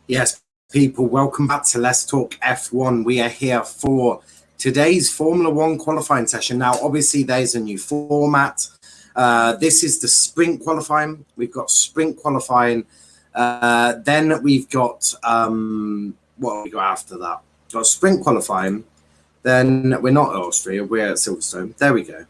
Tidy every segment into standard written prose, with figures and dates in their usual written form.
Yes, people, welcome back to Let's Talk F1. We are here for today's Formula One qualifying session. Now, obviously, there's a new format. This is the sprint qualifying. We've got sprint qualifying. Then we've got, what have we got after that? We've got sprint qualifying. Then we're not at Austria, we're at Silverstone. There we go.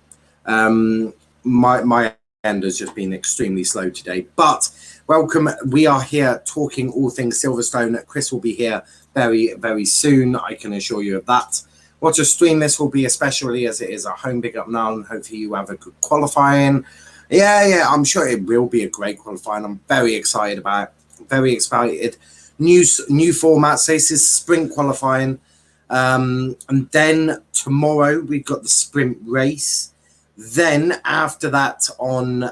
My end has just been extremely slow today, but welcome. We are here talking all things Silverstone. Chris will be here very, very soon. I can assure you of that. What a stream this will be, especially as it is a home big up now, and hopefully you have a good qualifying. Yeah, I'm sure it will be a great qualifying. I'm very excited about it. Very excited. New format. So this is sprint qualifying. And then tomorrow we've got the sprint race. Then after that on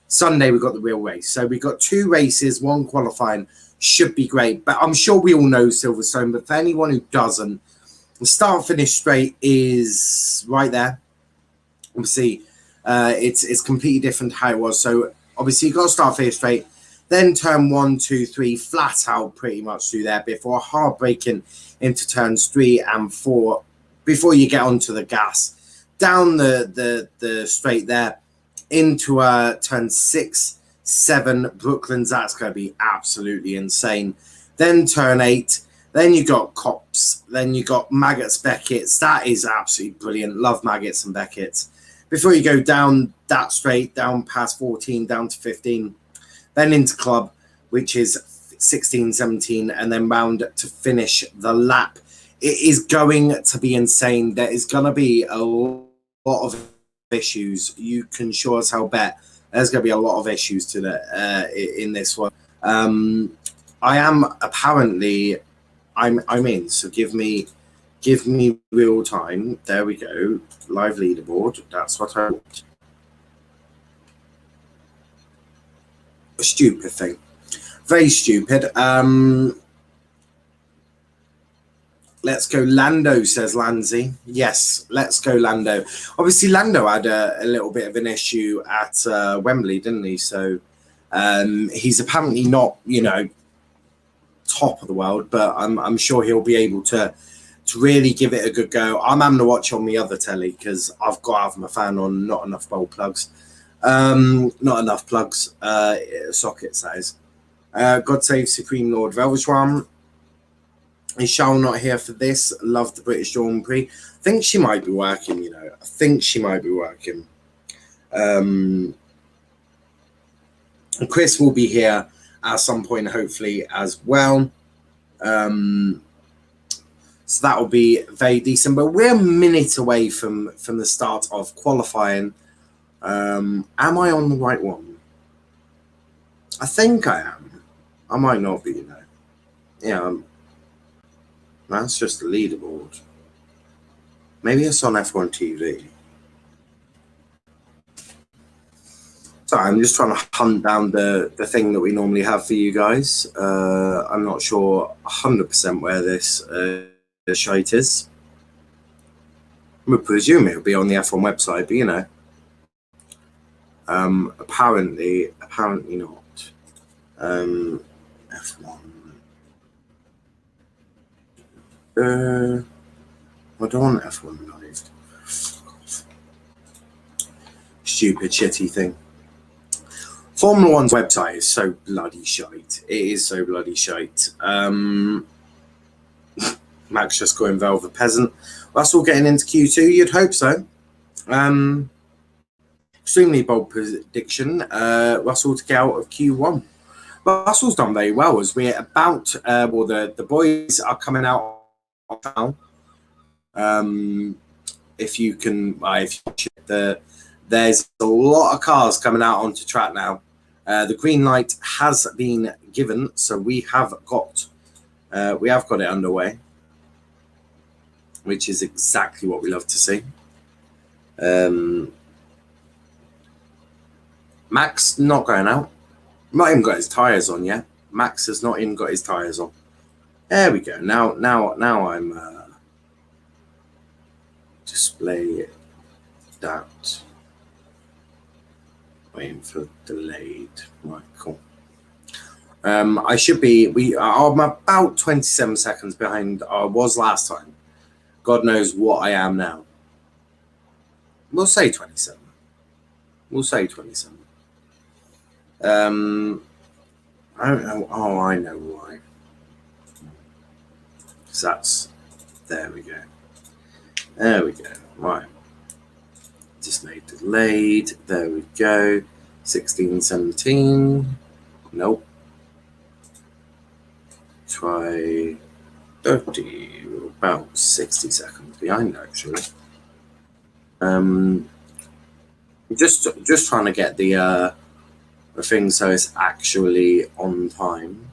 Sunday we've got the real race. So we've got two races, one qualifying. Should be great. But I'm sure we all know Silverstone. But for anyone who doesn't, the start finish straight is right there. Obviously, it's completely different to how it was. So obviously you've got to start finish straight. Then turn 1, 2, 3 flat out pretty much through there before hard braking into turns 3 and 4 before you get onto the gas. Down the straight there into turn 6, 7 Brooklands. That's going to be absolutely insane. Then turn 8. Then you got Cops. Then you got Maggots, Beckett's. That is absolutely brilliant. Love Maggots and Beckett's. Before you go down that straight, down past 14, down to 15. Then into Club, which is 16, 17, and then round to finish the lap. It is going to be insane. There is going to be a lot of issues. You can sure as hell bet there's going to be a lot of issues to in this one. I am apparently, I'm in. So give me real time. There we go. Live leaderboard. That's what I want. A stupid thing. Very stupid. Let's go Lando, says Lanzi. Yes, let's go Lando. Obviously, Lando had a little bit of an issue at Wembley, didn't he? So he's apparently not, top of the world, but I'm sure he'll be able to really give it a good go. I'm having to watch on the other telly because I've got to have my fan on, not enough bulb plugs. Not enough plugs, socket size. God save Supreme Lord Velverswan. Is Charles not here for this? Love the British Grand Prix. I think she might be working, I think she might be working. And Chris will be here at some point, hopefully, as well. So that will be very decent. But we're a minute away from the start of qualifying. Am I on the right one? I think I am. I might not be, Yeah, that's just the leaderboard. Maybe it's on F1 TV. Sorry, I'm just trying to hunt down the thing that we normally have for you guys. I'm not sure 100% where this the shite is. I would presume it'll be on the F1 website, but you know, apparently not. F1. I don't want F1 live. Stupid, shitty thing. Formula One's website is so bloody shite. It is so bloody shite. Max just going Velvet Peasant. Russell getting into Q2, you'd hope so. Extremely bold prediction. Russell to get out of Q1. Russell's done very well as we're about, the boys are coming out now. If you can, if you watch it, there's a lot of cars coming out onto track now. The green light has been given, so we have got it underway, which is exactly what we love to see. Max not going out. Not even got his tyres on yet. Max has not even got his tyres on. There we go. Now I'm display that. Waiting for delayed. Right, cool. I should be. I'm about 27 seconds behind I was last time. God knows what I am now. We'll say 27. We'll say 27. I don't know. Oh, I know why. So that's. There we go. There we go. Right. Display delayed. There we go. 16, 17. Nope. Try 30. About 60 seconds behind actually. Just trying to get the thing so it's actually on time.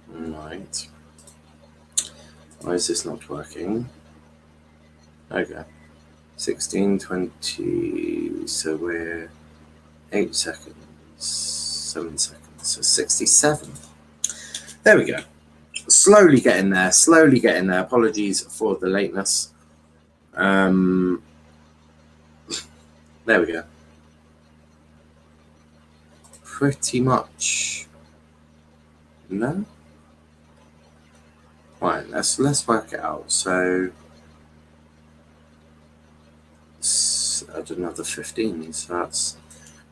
Right. Why is this not working? Okay. 16, 20, so we're 8 seconds, 7 seconds, so 67. There we go. Slowly getting there, Apologies for the lateness. There we go. Pretty much. No? Right, let's work it out. So add another 15, so that's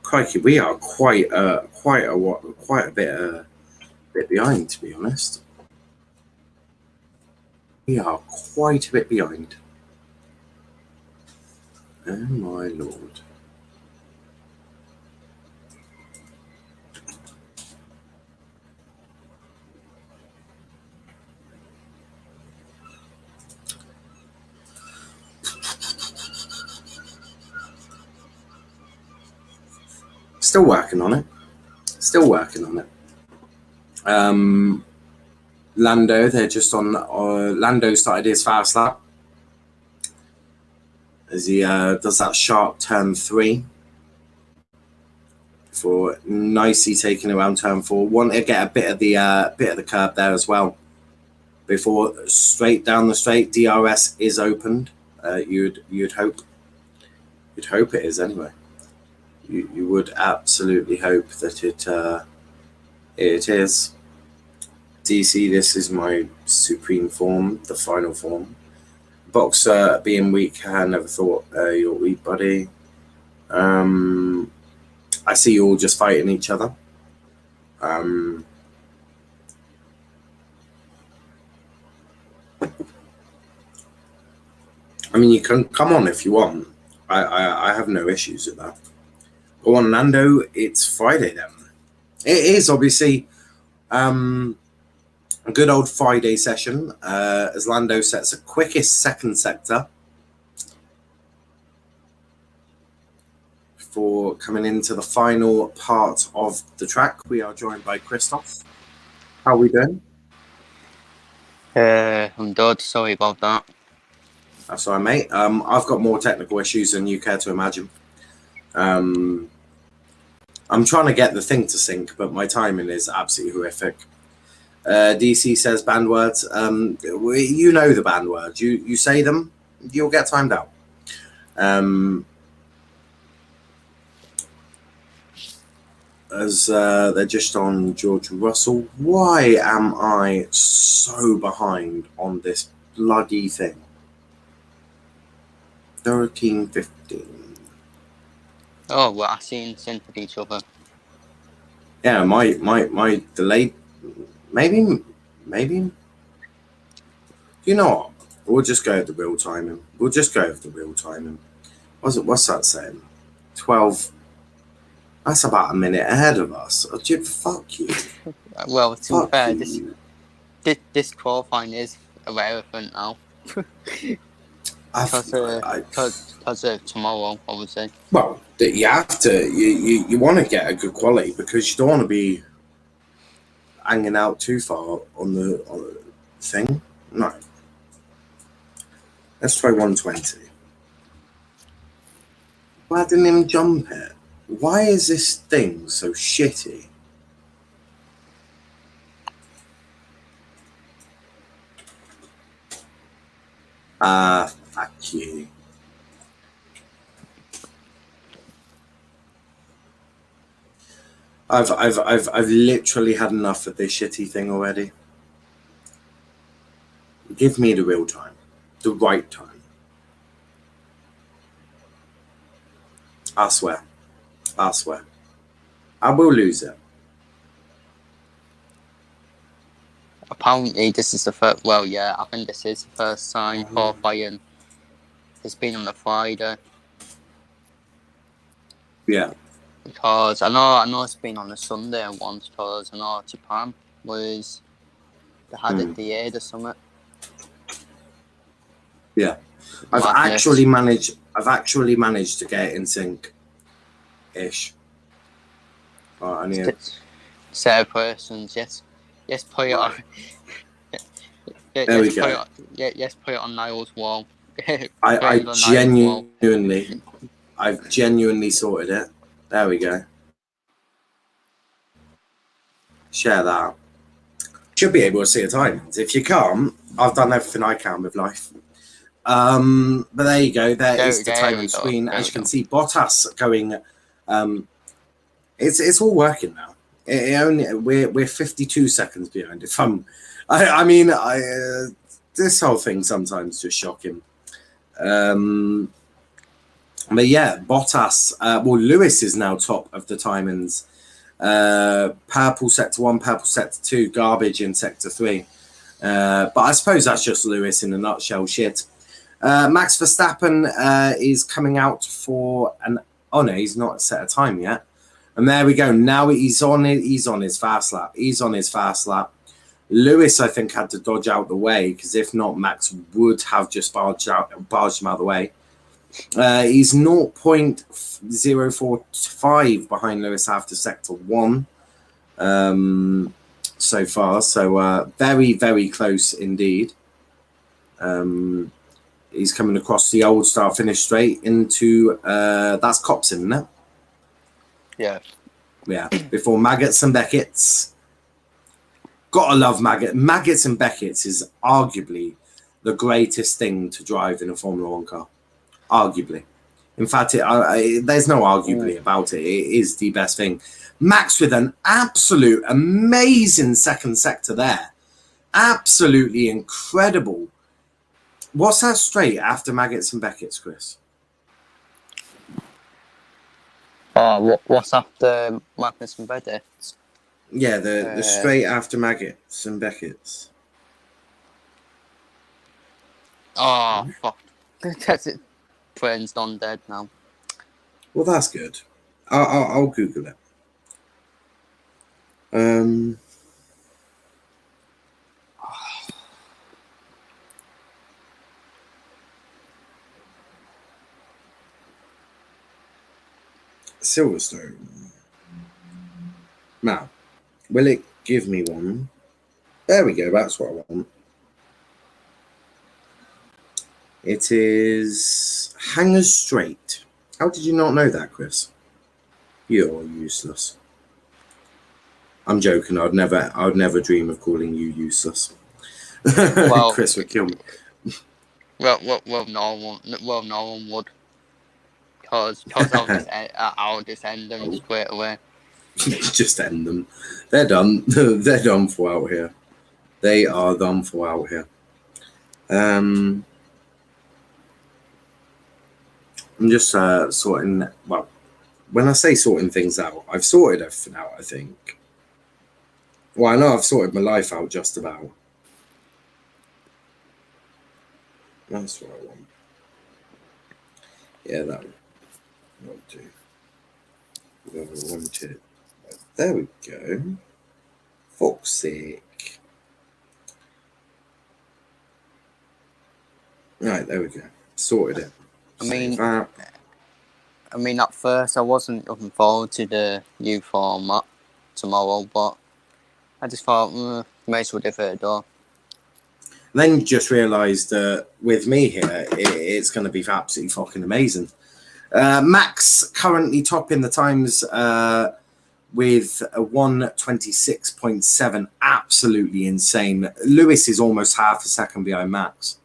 crikey. We are quite a bit behind, to be honest. We are quite a bit behind. Oh my lord. Still working on it. Lando, they're just on. Lando started his fast lap as he does that sharp turn 3 for nicely taking around turn 4. Want to get a bit of the curb there as well before straight down the straight. DRS is opened. You'd hope. You'd hope it is anyway. You would absolutely hope that it is. DC, this is my supreme form, the final form. Boxer being weak, I never thought you're weak, buddy. I see you all just fighting each other. I mean, you can come on if you want. I have no issues with that. Go on, Lando. It's Friday then. It is obviously a good old Friday session as Lando sets the quickest second sector for coming into the final part of the track. We are joined by Christoph. How are we doing? I'm dead. Sorry about that. That's all right, mate. I've got more technical issues than you care to imagine. I'm trying to get the thing to sync, but my timing is absolutely horrific. DC says banned words. You know the banned words. You say them, you'll get timed out. As they're just on George Russell. Why am I so behind on this bloody thing? 13, 15. Oh, we're actually synced with each other. Yeah, my delay. Maybe. You know what? We'll just go with the real timing. What's that saying? 12. That's about a minute ahead of us. Oh, fuck you. Well, to be fair, you. this qualifying is irrelevant now. Because of tomorrow, obviously. Well, you have to. You want to get a good quality because you don't want to be hanging out too far on the thing. No. Let's try 120. Well, I didn't even jump it. Why is this thing so shitty? Fuck you. I've literally had enough of this shitty thing already. Give me the real time, the right time. I swear. I will lose it. Apparently, this is the first. Well, yeah, I think this is the first time qualifying has been on the Friday. Yeah. Because I know it's been on a Sunday once. Because I know Japan was they had it the 8th or something. Yeah, I've actually managed to get it in sync, ish. Oh, I need set of persons. Yes, put it on. There we go. Yes, put it on Niall's wall. I've genuinely sorted it. There we go. Share that. Should be able to see the timings. If you can't, I've done everything I can with life. But there you go. There is the timing screen. As you can see, Bottas going. It's all working now. We're 52 seconds behind. This whole thing sometimes just shocking. But yeah, Bottas. Lewis is now top of the timings. Purple sector 1, purple sector 2, garbage in sector 3. But I suppose that's just Lewis in a nutshell. Shit. Max Verstappen is coming out for an. Oh no, he's not set a time yet. And there we go. Now he's on his fast lap. Lewis, I think, had to dodge out the way because if not, Max would have just barged him out of the way. He's 0.045 behind Lewis after sector 1 so far. So very, very close indeed. He's coming across the old start finish straight into that's Copson, isn't it? Yeah. Before Maggots and Beckett's. Gotta love Maggots and Beckett's is arguably the greatest thing to drive in a Formula 1 car. Arguably. In fact, there's no arguably about it. It is the best thing. Max with an absolute amazing second sector there. Absolutely incredible. What's that straight after Maggots and Beckett's, Chris? What's after Magnus and Beckett's? Yeah, the straight after Maggots and Beckett's. Oh, fuck. That's it. Friend's done dead now. Well, that's good. I'll Google it. Silverstone. Now, will it give me one? There we go. That's what I want. It is Hangers Straight. How did you not know that, Chris? You're useless. I'm joking. I'd never dream of calling you useless. Well, Chris would kill me. well, no one would, cause I'll just end them straight away. Just end them. They're done. They're done for out here. They are done for out here. I'm just sorting. Well, when I say sorting things out, I've sorted everything out, I think. Well, I know I've sorted my life out just about. That's what I want. Yeah, that will do. Whoever wanted. There we go. Fuck's sake. Right, there we go. Sorted it. I mean, at first I wasn't looking forward to the new format tomorrow, but I just thought, may as well give it a go. Then you just realised that with me here, it's going to be absolutely fucking amazing. Max currently topping the times with a 1:26.7, absolutely insane. Lewis is almost half a second behind Max.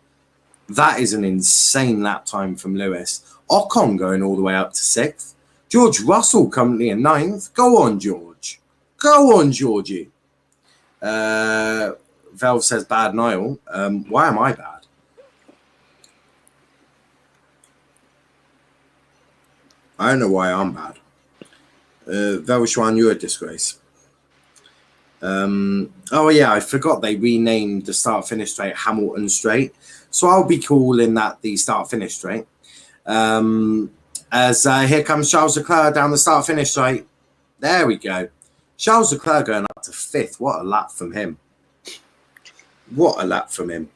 That is an insane lap time from Lewis. Ocon going all the way up to 6th. George Russell currently in 9th. Go on, George. Go on, Georgie. Valve says bad Niall. Why am I bad? I don't know why I'm bad. Velshwan, you're a disgrace. Oh yeah, I forgot they renamed the start-finish straight Hamilton Straight. So I'll be calling that the start-finish straight. As here comes Charles Leclerc down the start-finish straight. There we go. Charles Leclerc going up to 5th. What a lap from him. What a lap from him.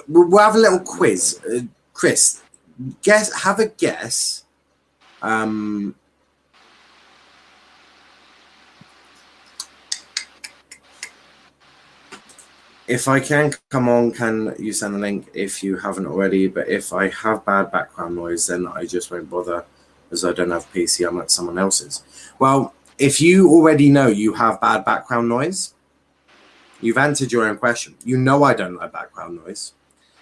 We'll have a little quiz. Chris, have a guess. If I can come on, can you send a link if you haven't already? But if I have bad background noise, then I just won't bother, as I don't have PC. I'm at someone else's. Well, if you already know you have bad background noise, you've answered your own question. You know I don't like background noise.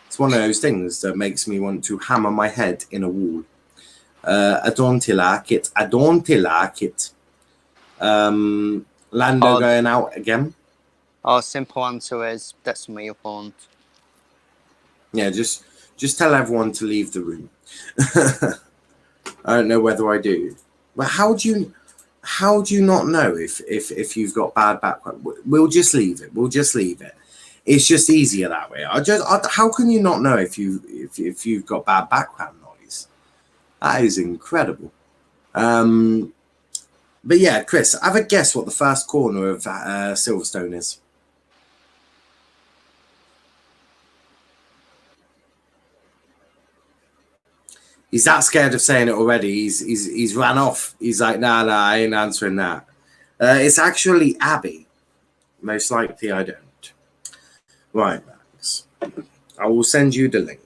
It's one of those things that makes me want to hammer my head in a wall. I don't like it. I don't like it. Lando going out again. Our simple answer is that's my opponent. Yeah, just tell everyone to leave the room. I don't know whether I do. But how do you not know if you've got bad background? We'll just leave it. We'll just leave it. It's just easier that way. How can you not know if you've got bad background noise? That is incredible. But yeah, Chris, have a guess what the first corner of Silverstone is. He's that scared of saying it already. He's ran off. He's like, nah, I ain't answering that. It's actually Abbey. Most likely I don't. Right, Max. I will send you the link.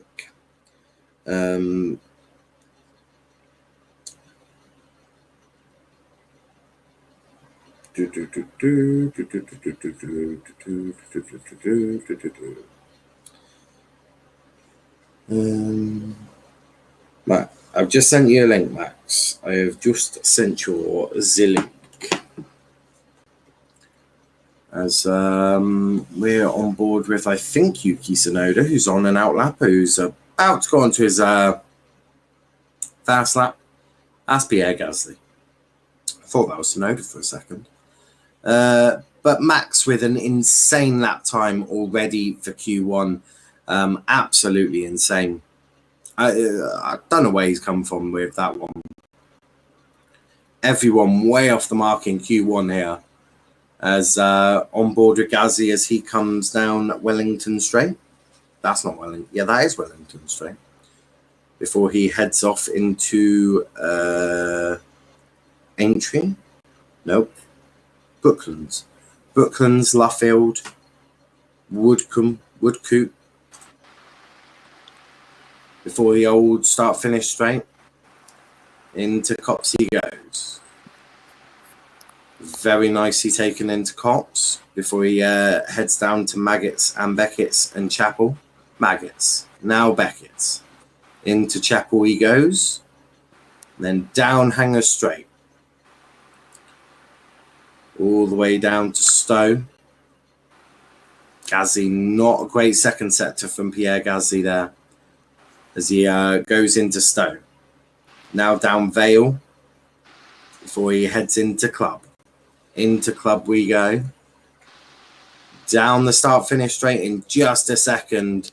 Right, I've just sent you a link, Max. I have just sent you the link. As we're on board with, I think, Yuki Tsunoda, who's on an outlap, who's about to go on to his fast lap. That's Pierre Gasly. I thought that was Tsunoda for a second. But Max with an insane lap time already for Q1. Absolutely insane. I don't know where he's come from with that one. Everyone way off the mark in Q1 here. As on board with Gasly as he comes down Wellington Straight. That's not Wellington. Yeah, that is Wellington Straight. Before he heads off into Aintree. Nope. Brooklands. Brooklands, Luffield, Woodcoop. Before the old start-finish straight. Into Copsey goes. Very nicely taken into Cops before he heads down to Maggots and Beckett's and Chapel. Maggots, now Beckett's. Into Chapel he goes. Then down Hanger Straight. All the way down to Stowe. Gasly, not a great second sector from Pierre Gasly there as he goes into Stowe. Now down Vale before he heads into Club. Into Club we go. Down the start-finish straight in just a second.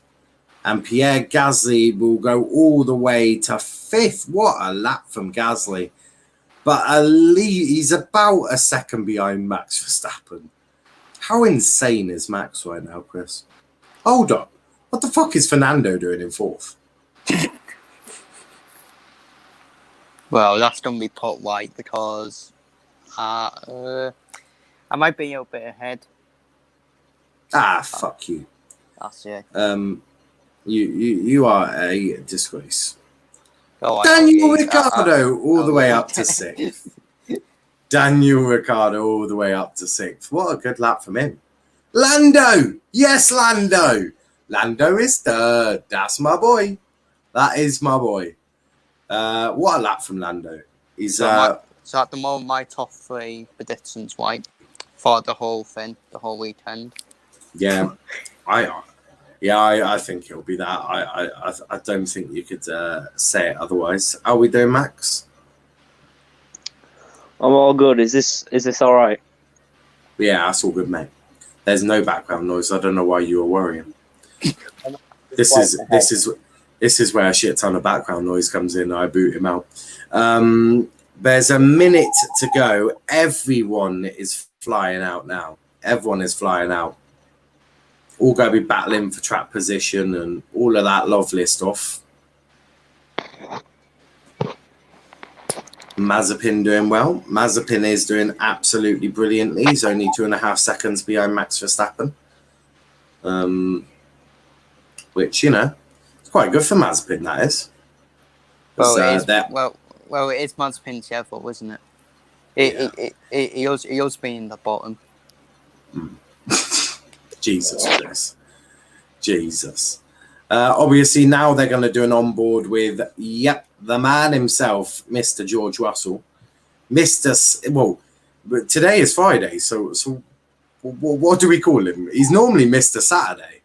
And Pierre Gasly will go all the way to 5th. What a lap from Gasly. But he's about a second behind Max Verstappen. How insane is Max right now, Chris? Hold up. What the fuck is Fernando doing in 4th? Well, that's going to be put right because I might be a bit ahead. Fuck you. That's it. You are a disgrace. Oh, Daniel Ricciardo all the way up to 6th. Daniel Ricciardo all the way up to 6th. What a good lap from him. Lando! Yes, Lando! Lando is 3rd. That's my boy. That is my boy. What a lap from Lando. He's so at the moment, my top 3 predictions, right, for the whole thing, the whole weekend. Yeah, I think it'll be that. I don't think you could say it otherwise. How are we doing, Max? I'm all good. Is this all right? Yeah, that's all good, mate. There's no background noise. I don't know why you were worrying. This is where a shit ton of background noise comes in. I boot him out. There's a minute to go. Everyone is flying out now. Everyone is flying out. All going to be battling for track position and all of that lovely stuff. Mazepin doing well. Mazepin is doing absolutely brilliantly. He's only 2.5 seconds behind Max Verstappen. Which, it's quite good for Mazepin, that is. Well, it is Mazepin's level, isn't it? He was being the bottom. Jesus Christ. Jesus. Obviously, now they're going to do an onboard with, the man himself, Mr. George Russell. Today is Friday, so what do we call him? He's normally Mr. Saturday.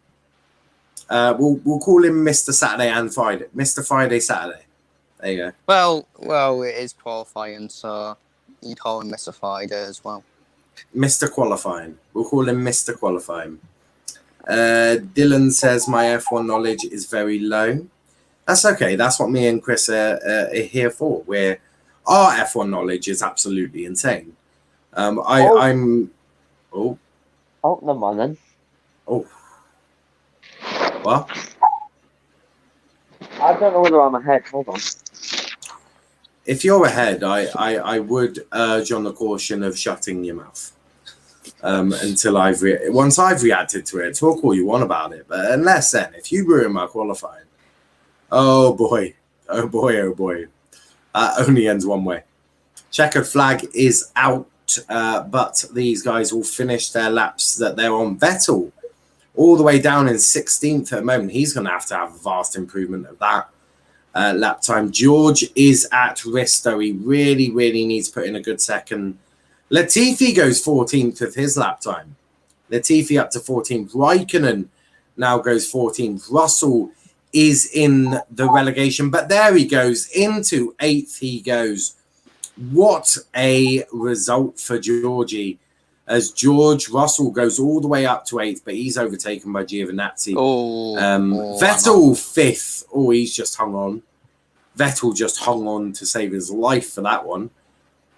We'll call him Mr. Saturday and Friday. Mr. Friday, Saturday. There you go. Well, it is qualifying, so you call him Mr. Friday as well. Mr. Qualifying. We'll call him Mr. Qualifying. Dylan says my F1 knowledge is very low. That's okay. That's what me and Chris are here for. Where our F1 knowledge is absolutely insane. I'm. Oh, never mind then. Oh. What? I don't know whether I'm ahead. Hold on. If you're ahead, I would urge on the caution of shutting your mouth until once I've reacted to it. Talk all you want about it, but unless then, if you ruin my qualifying, oh boy, only ends one way. Checkered flag is out, but these guys will finish their laps that they're on. Vettel all the way down in 16th at the moment. He's going to have a vast improvement of that lap time. George is at risk, though. He really, really needs to put in a good second. Latifi goes 14th with his lap time. Latifi up to 14th. Raikkonen now goes 14th. Russell is in the relegation, but there he goes. Into 8th he goes. What a result for Georgie, as George Russell goes all the way up to 8th, but he's overtaken by Giovinazzi. Vettel 5th. Oh, he's just hung on. Vettel just hung on to save his life for that one.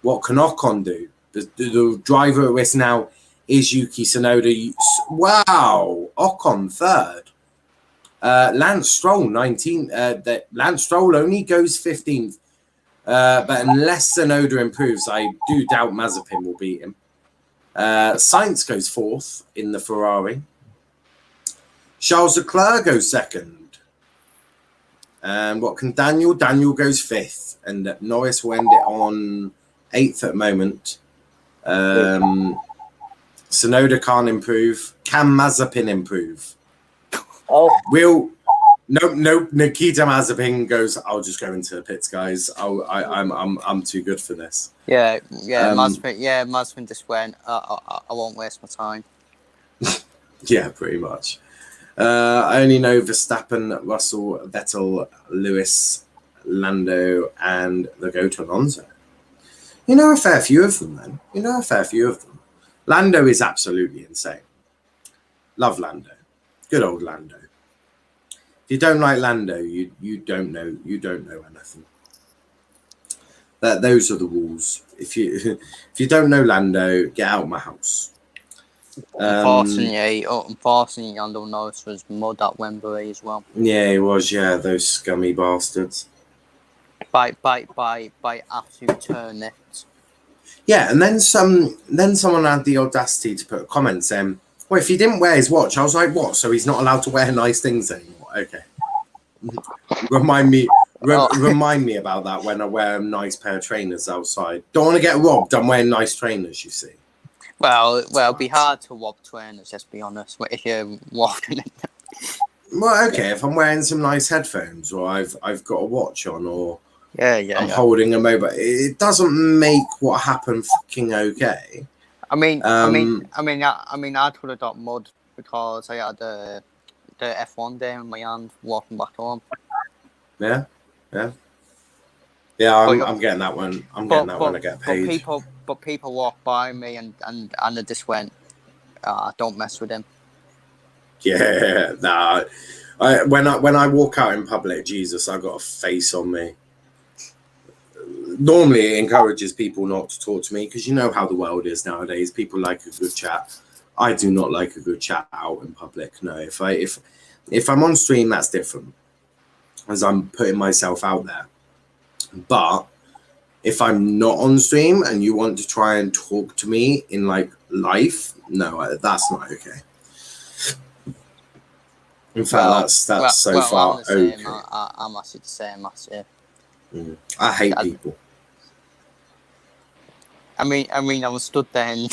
What can Ocon do? The driver at risk now is Yuki Tsunoda. Wow, Ocon 3rd. Lance Stroll 19th. Lance Stroll only goes 15th. But unless Tsunoda improves, I do doubt Mazepin will beat him. Sainz goes 4th in the Ferrari. Charles Leclerc goes 2nd. And what can Daniel? Daniel goes 5th. And Norris will end it on 8th at the moment. Sonoda can't improve. Can Mazepin improve? Oh, Nope. Nikita Mazepin goes, I'll just go into the pits, guys. I'm too good for this. Yeah. Mazepin just went. I won't waste my time. Yeah, pretty much. I only know Verstappen, Russell, Vettel, Lewis, Lando, and the GOAT Alonso. You know a fair few of them, then. Lando is absolutely insane. Love Lando. Good old Lando. If you don't like Lando, you don't know anything. Those are the rules. If you don't know Lando, get out of my house. Unfortunately, Lando Norris was mud at Wembley as well. Yeah, he was. Yeah, those scummy bastards. By absolute turnips. Yeah, and then someone had the audacity to put a comment saying, well, if he didn't wear his watch, I was like, what? So he's not allowed to wear nice things anymore? Okay. Remind me about that when I wear a nice pair of trainers outside. Don't want to get robbed. I'm wearing nice trainers, you see. Well, it'd be hard to rob trainers, let's be honest, if you're walking in them. Well, okay, if I'm wearing some nice headphones or I've got a watch on or I'm holding a mobile, it doesn't make what happened fucking okay. I could have got mud because I had the F1 day in my hand walking back home. Yeah. I'm getting that one. When I get paid. But people walk by me and they just went, don't mess with him. Yeah, nah. When I walk out in public, Jesus, I got a face on me. Normally, it encourages people not to talk to me because you know how the world is nowadays. People like a good chat. I do not like a good chat out in public. No, if I'm on stream, that's different, as I'm putting myself out there. But if I'm not on stream and you want to try and talk to me in like life, no, that's not okay. In fact, that's so far okay. I'm actually the same. I hate people. I mean, I was stood there and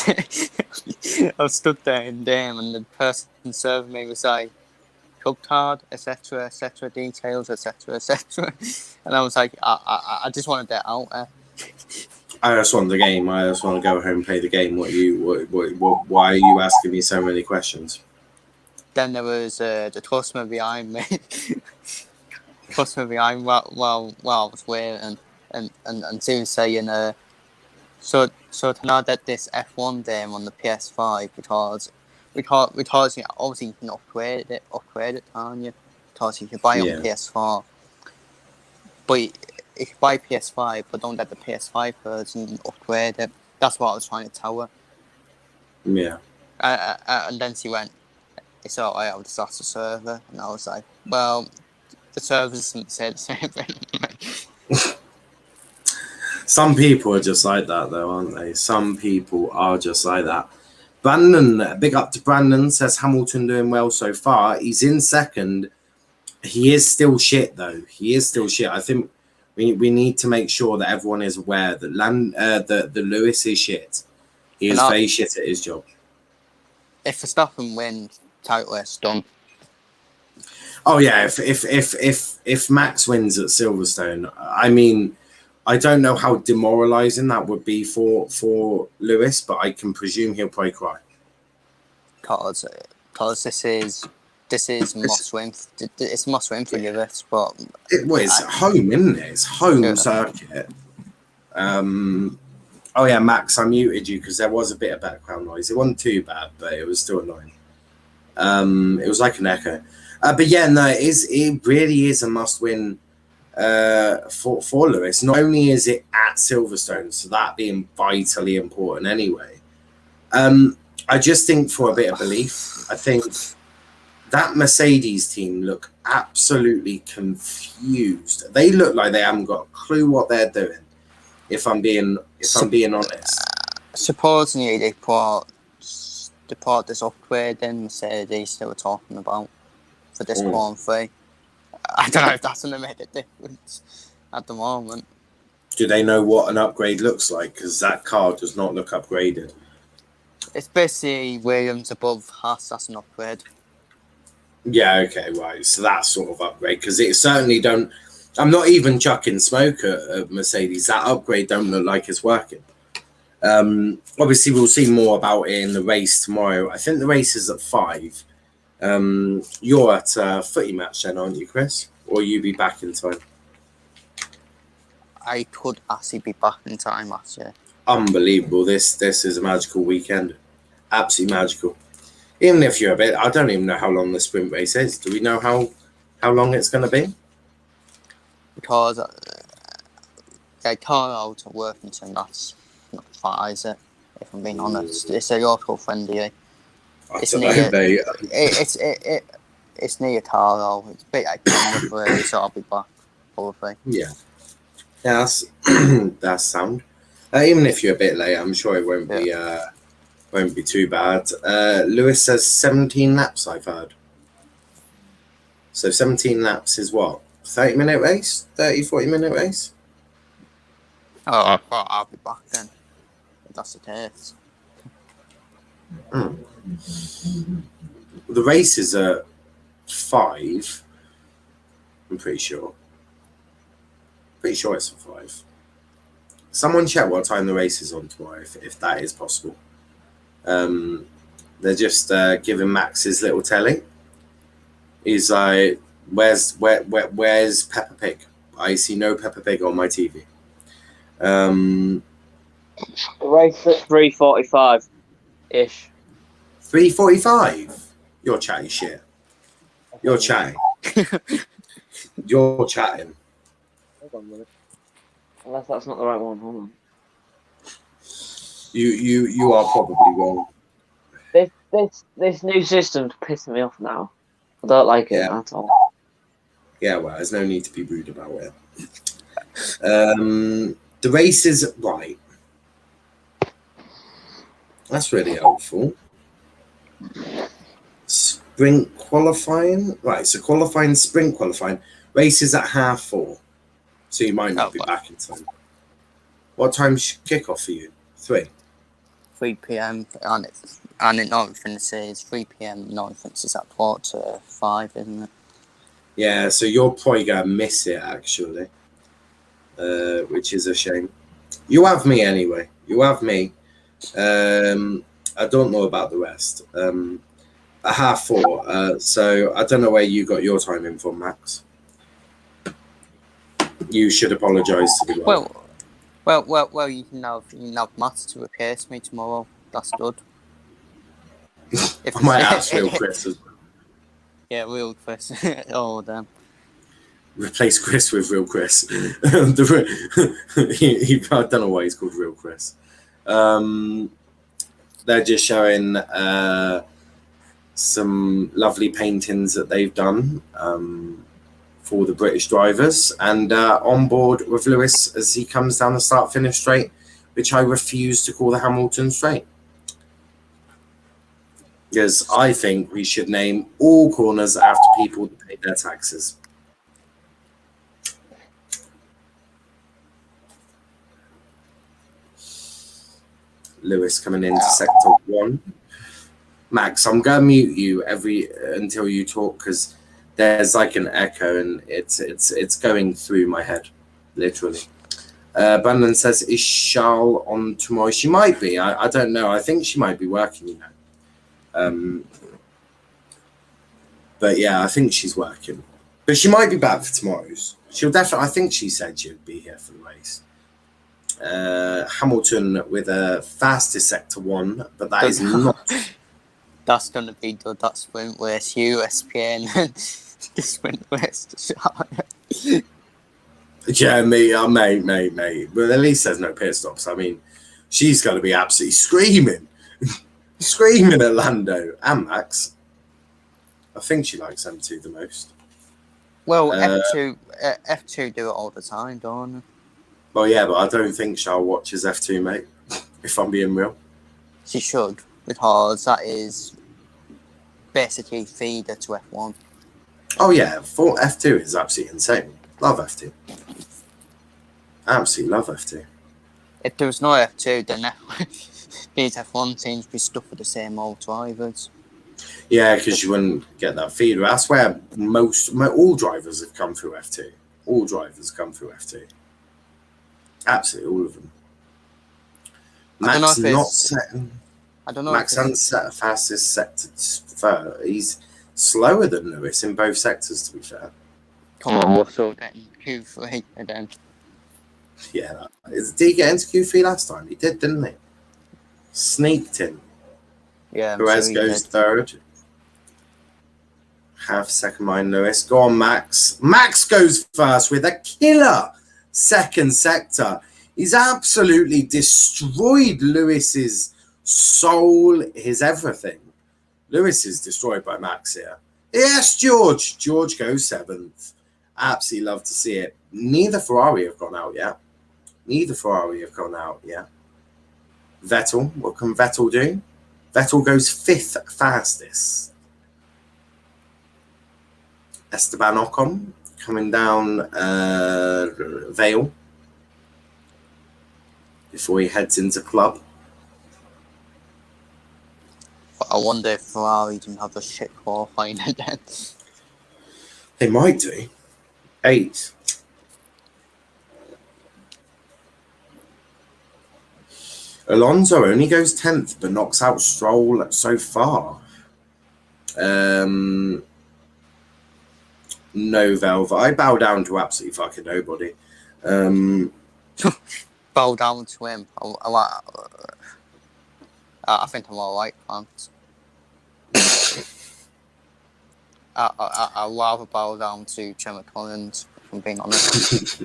and the person serving me was like, club card, etc., details, etc., and I was like, I just wanted that out there. I just want the game. I just want to go home and play the game. Why are you asking me so many questions? Then there was the customer behind me. While I was waiting, and she was saying, so to know that this F1 game on the PS5 because you obviously you can upgrade it, can't you? Because you can buy it on PS4, but if you buy PS5 but don't get the PS5 version, upgrade it. That's what I was trying to tell her. Yeah. And then she went, it's alright, I'll just ask the server. And I was like, well, the server doesn't say the same thing. Some people are just like that, though, aren't they? Some people are just like that. Brandon, big up to Brandon, says Hamilton doing well so far. He's in second. He is still shit, though. I think we need to make sure that everyone is aware that the Lewis is shit. He is very shit at his job. If Verstappen wins, title is done. Oh yeah, if Max wins at Silverstone, I mean, I don't know how demoralising that would be for Lewis, but I can presume he'll probably cry. Because this is must win. It's must win for Lewis, but it's home, isn't it? It's home circuit. Oh yeah, Max, I muted you because there was a bit of background noise. It wasn't too bad, but it was still annoying. It was like an echo. But yeah, no, it really is a must-win for Lewis. Not only is it at Silverstone, so that being vitally important anyway. I just think for a bit of belief, I think that Mercedes team look absolutely confused. They look like they haven't got a clue what they're doing. If I'm being honest. Supposedly they brought this upgrade in Mercedes they were talking about for this Grand Prix. I don't know if that's going to make a difference at the moment. Do they know what an upgrade looks like? Because that car does not look upgraded. It's basically Williams above Haas. That's an upgrade. Yeah, okay, right. So that sort of upgrade, because it certainly don't. I'm not even chucking smoke at Mercedes. That upgrade don't look like it's working. Obviously, we'll see more about it in the race tomorrow. I think the race is at 5. You're at a footy match then, aren't you, Chris? Or you be back in time? I could actually be back in time last year. Unbelievable. This is a magical weekend. Absolutely magical. Even if you're a bit, I don't even know how long the sprint race is. Do we know how long it's going to be? Because they car out at Worthington, that's not far, is it? If I'm being honest. It's a local friendly. It's near Carlo. It's a bit like Canberra, so I'll be back, probably. Yeah, that's that's sound. Even if you're a bit late, I'm sure it won't be too bad. Lewis says 17 laps, I've heard. So 17 laps is what? 30-minute race? 40-minute race? Oh, well, I'll be back then. If that's the case. The race is at 5. I'm pretty sure. Pretty sure it's at 5. Someone check what time the race is on tomorrow, if that is possible. They're just giving Max his little telly. He's like, where's Peppa Pig? I see no Peppa Pig on my TV. The race at 3:45 ish. 3:45. You're chatting shit. You're chatting. You're chatting. Hold on a minute. Unless that's not the right one. Hold on. You are probably wrong. This new system's pissing me off now. I don't like it at all. Yeah, well, there's no need to be rude about it. The race is right. That's really helpful. Sprint qualifying, right? So qualifying, sprint qualifying. Race is at 4:30, so you might not be back in time. What time's kickoff for you? 3. 3 p.m. and it not finishes 3 p.m. Not finishes at 4:05, isn't it? Yeah, so you're probably gonna miss it actually, which is a shame. You have me anyway. You have me. I don't know about the rest. At 4:30, so I don't know where you got your time in from, Max. You should apologise to the world. Well, you can have Matt to replace me tomorrow. That's good. I might ask Real Chris as well. Yeah, Real Chris. Oh, damn. Replace Chris with Real Chris. I don't know why he's called Real Chris. They're just showing some lovely paintings that they've done for the British drivers, and on board with Lewis as he comes down the start-finish straight, which I refuse to call the Hamilton straight. Because I think we should name all corners after people that pay their taxes. Lewis coming into sector 1. Max, I'm gonna mute you until you talk because there's like an echo and it's going through my head, literally. Brandon says, is Charles on tomorrow? She might be. I don't know. I think she might be working, you know. But yeah, I think she's working. But she might be back for tomorrow's. She'll definitely. I think she said she'd be here for the race. Hamilton with a fastest sector 1, but that is not. That's going to be good. That sprint race, USPN, the sprint race. Yeah, mate. But at least there's no pit stops. I mean, she's going to be absolutely screaming. Screaming at Lando and Max. I think she likes M2 the most. Well, F2 do it all the time, don't they? Well, yeah, but I don't think Charles watches F2, mate, if I'm being real. She should, because that is basically feeder to F1. Oh, yeah, F2 is absolutely insane. Love F2. Absolutely love F2. If there was no F2, then these F1 teams would be stuck with the same old drivers. Yeah, because you wouldn't get that feedback. That's where all drivers have come through F2. All drivers come through F2. Absolutely all of them. Max not setting. I don't know. Max hasn't set a fastest sector third. He's slower than Lewis in both sectors, to be fair. Come on, we're still getting Q3 again. Yeah. Did he get into Q3 last time? He did, didn't he? Sneaked in. Yeah. Perez goes third. Half second behind Lewis. Go on, Max. Max goes first with a killer second sector. He's absolutely destroyed Lewis's soul, his everything. Lewis is destroyed by Max here. Yes, George. George goes 7th. Absolutely love to see it. Neither Ferrari have gone out yet. Vettel, what can Vettel do? Vettel goes 5th fastest. Esteban Ocon coming down Vale before he heads into club. I wonder if Ferrari didn't have a shit qualifying again. They might do. 8th. Alonso only goes 10th, but knocks out Stroll so far. No Velvet. I bow down to absolutely fucking nobody. Bow down to him. I think I'm alright, thanks. I'd rather bow down to Gemma Collins, if I'm being honest.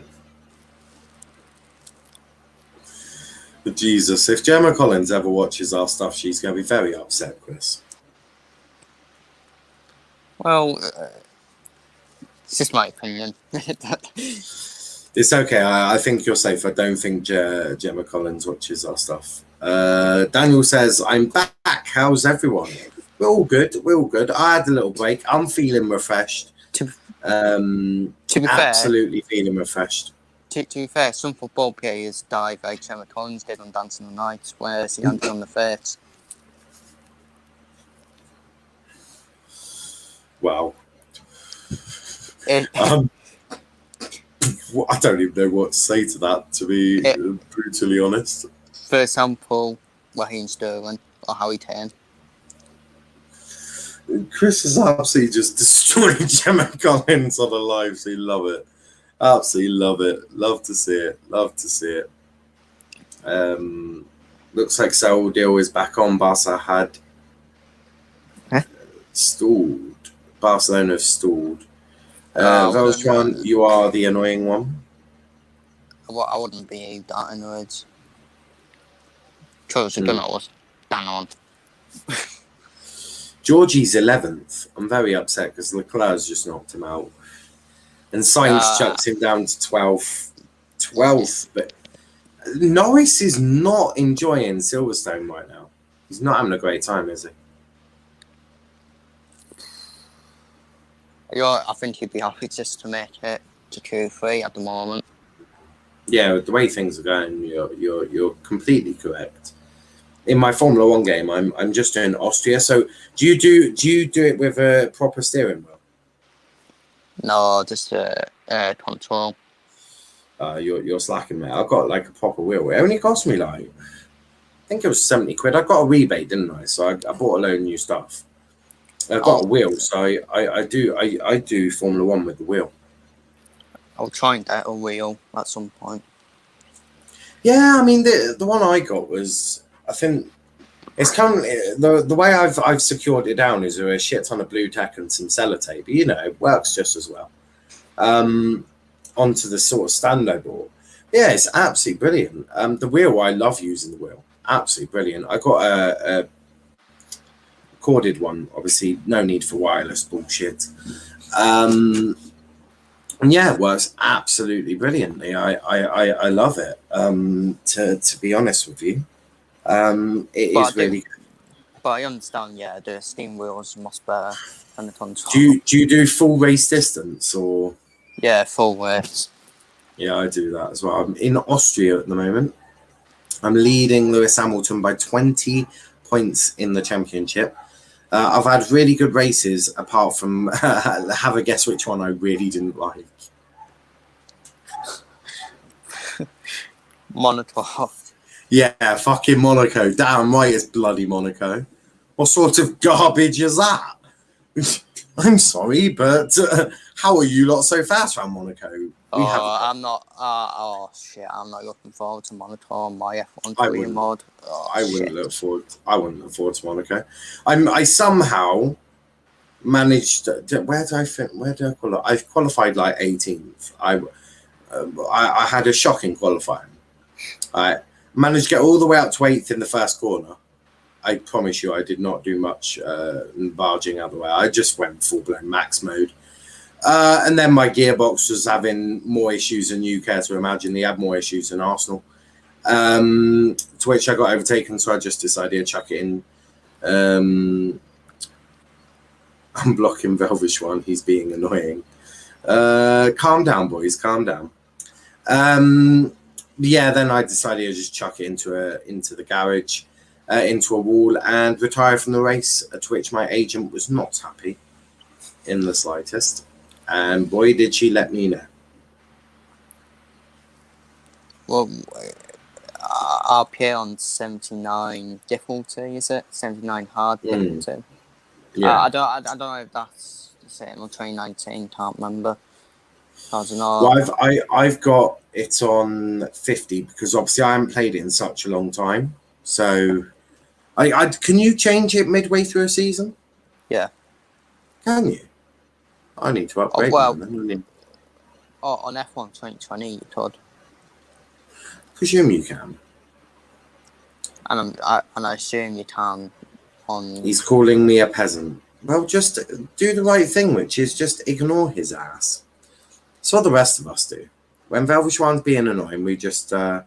Jesus, if Gemma Collins ever watches our stuff, she's going to be very upset, Chris. Well, it's just my opinion. It's okay. I think you're safe. I don't think Gemma Collins watches our stuff. Daniel says, I'm back. How's everyone? We're all good. I had a little break. I'm feeling refreshed. To be fair, absolutely feeling refreshed. To be fair, some football players die like Gemma Collins did on Dancing on the Night, whereas he landed on the face. Wow. I don't even know what to say to that, to be brutally honest. For example, Raheem Sterling or Harry Kane. Chris is absolutely just destroying Gemma Collins on a live, so you love it. Absolutely love it. Love to see it. Looks like Saul Deal is back on. Barca had stalled. Barcelona have stalled. Veltron, you are the annoying one. I wouldn't be that annoyed. Because I don't know what's going on. Georgie's 11th. I'm very upset because Leclerc's just knocked him out. And Sainz chucks him down to 12th. 12th. But Norris is not enjoying Silverstone right now. He's not having a great time, is he? I think he'd be happy just to make it to Q3 at the moment. Yeah, the way things are going, you're completely correct. In my Formula One game, I'm just doing Austria. So do you do it with a proper steering wheel? No, just control. You're slacking, mate. I've got like a proper wheel. It only cost me like, I think it was 70 quid. I got a rebate, didn't I? So I bought a load of new stuff. I've got a wheel, so I do Formula One with the wheel. I'll try and get a wheel at some point. Yeah, I mean the one I got was, I think it's currently the way I've secured it down is with a shit ton of blue tack and some sellotape. But, you know, it works just as well. Onto the sort of stand I bought. Yeah, it's absolutely brilliant. The wheel, I love using the wheel. Absolutely brilliant. I got a corded one, obviously no need for wireless bullshit. And yeah, it works absolutely brilliantly. I love it. To be honest with you, it is really good. But I understand, yeah, the steam wheels much better than the control. Do you do full race distance or? Yeah, full race. Yeah, I do that as well. I'm in Austria at the moment. I'm leading Lewis Hamilton by 20 points in the championship. I've had really good races, apart from have a guess which one I really didn't like. Monaco. Yeah, fucking Monaco. Damn right, it's bloody Monaco. What sort of garbage is that? I'm sorry, but how are you lot so fast around Monaco? I'm not. Oh shit! I'm not looking forward to Monaco on my F1 mod. Oh, I wouldn't look forward. I wouldn't look forward to Monaco. I somehow managed. Where did I fit? Where did I qualify? I've qualified like 18th. I had a shocking qualifying. I managed to get all the way up to 8th in the first corner. I promise you, I did not do much barging out of the way. I just went full blown max mode. And then my gearbox was having more issues than you care to imagine. He had more issues than Arsenal. To which I got overtaken, so I just decided to chuck it in. I'm blocking Velvishwan. He's being annoying. Calm down, boys. Calm down. Yeah, then I decided to just chuck it into the garage, into a wall, and retire from the race, to which my agent was not happy in the slightest. And boy, did she let me know. Well, RPA on 79 difficulty, is it? 79 hard difficulty. Yeah. I don't know if that's the same on 2019. Can't remember. I don't know. Well, I've got it on 50 because obviously I haven't played it in such a long time. So, can you change it midway through a season? Yeah. Can you? I need to upgrade. On F1 2020, you could. Presume you can. And I assume you can on. He's calling me a peasant. Well, just do the right thing, which is just ignore his ass. That's what the rest of us do. When Velvishwan's being annoying, we just yeah.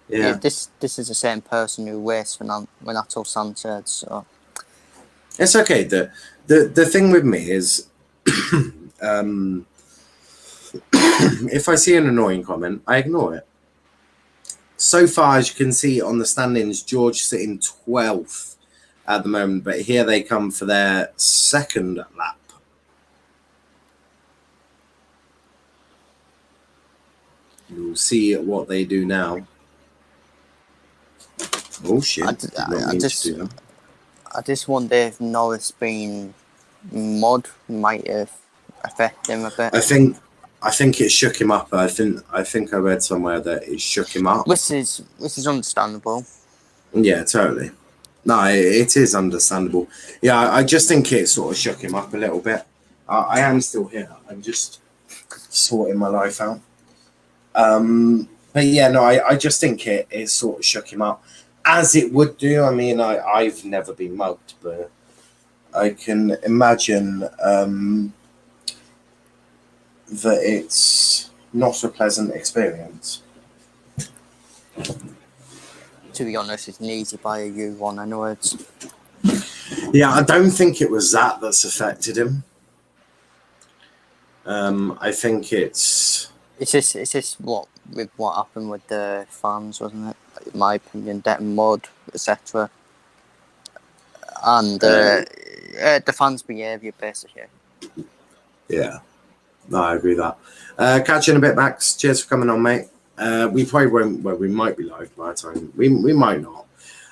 This is the same person who raced Renato Sanchez. So it's okay. The thing with me is, if I see an annoying comment, I ignore it. So far, as you can see on the standings, George sitting 12th at the moment, but here they come for their second lap. You'll see what they do now. Oh shit! I just wonder if Norris being mod might have affected him a bit. I think it shook him up. I think I read somewhere that it shook him up. Which is understandable. Yeah, totally. No, it is understandable. Yeah, I just think it sort of shook him up a little bit. I am still here. I'm just sorting my life out. But yeah, no, I just think it sort of shook him up, as it would do. I mean, I've never been mugged, but I can imagine that it's not a pleasant experience. To be honest, it's an easy buy a U1 anyways. Yeah, I don't think it was that's affected him. I think it's just what happened with the fans, wasn't it? In my opinion, getting mud, etc. And the fans' behaviour, basically. Yeah, no, I agree with that. Catch you in a bit, Max. Cheers for coming on, mate. We probably won't. Well, we might be live by the time. We might not.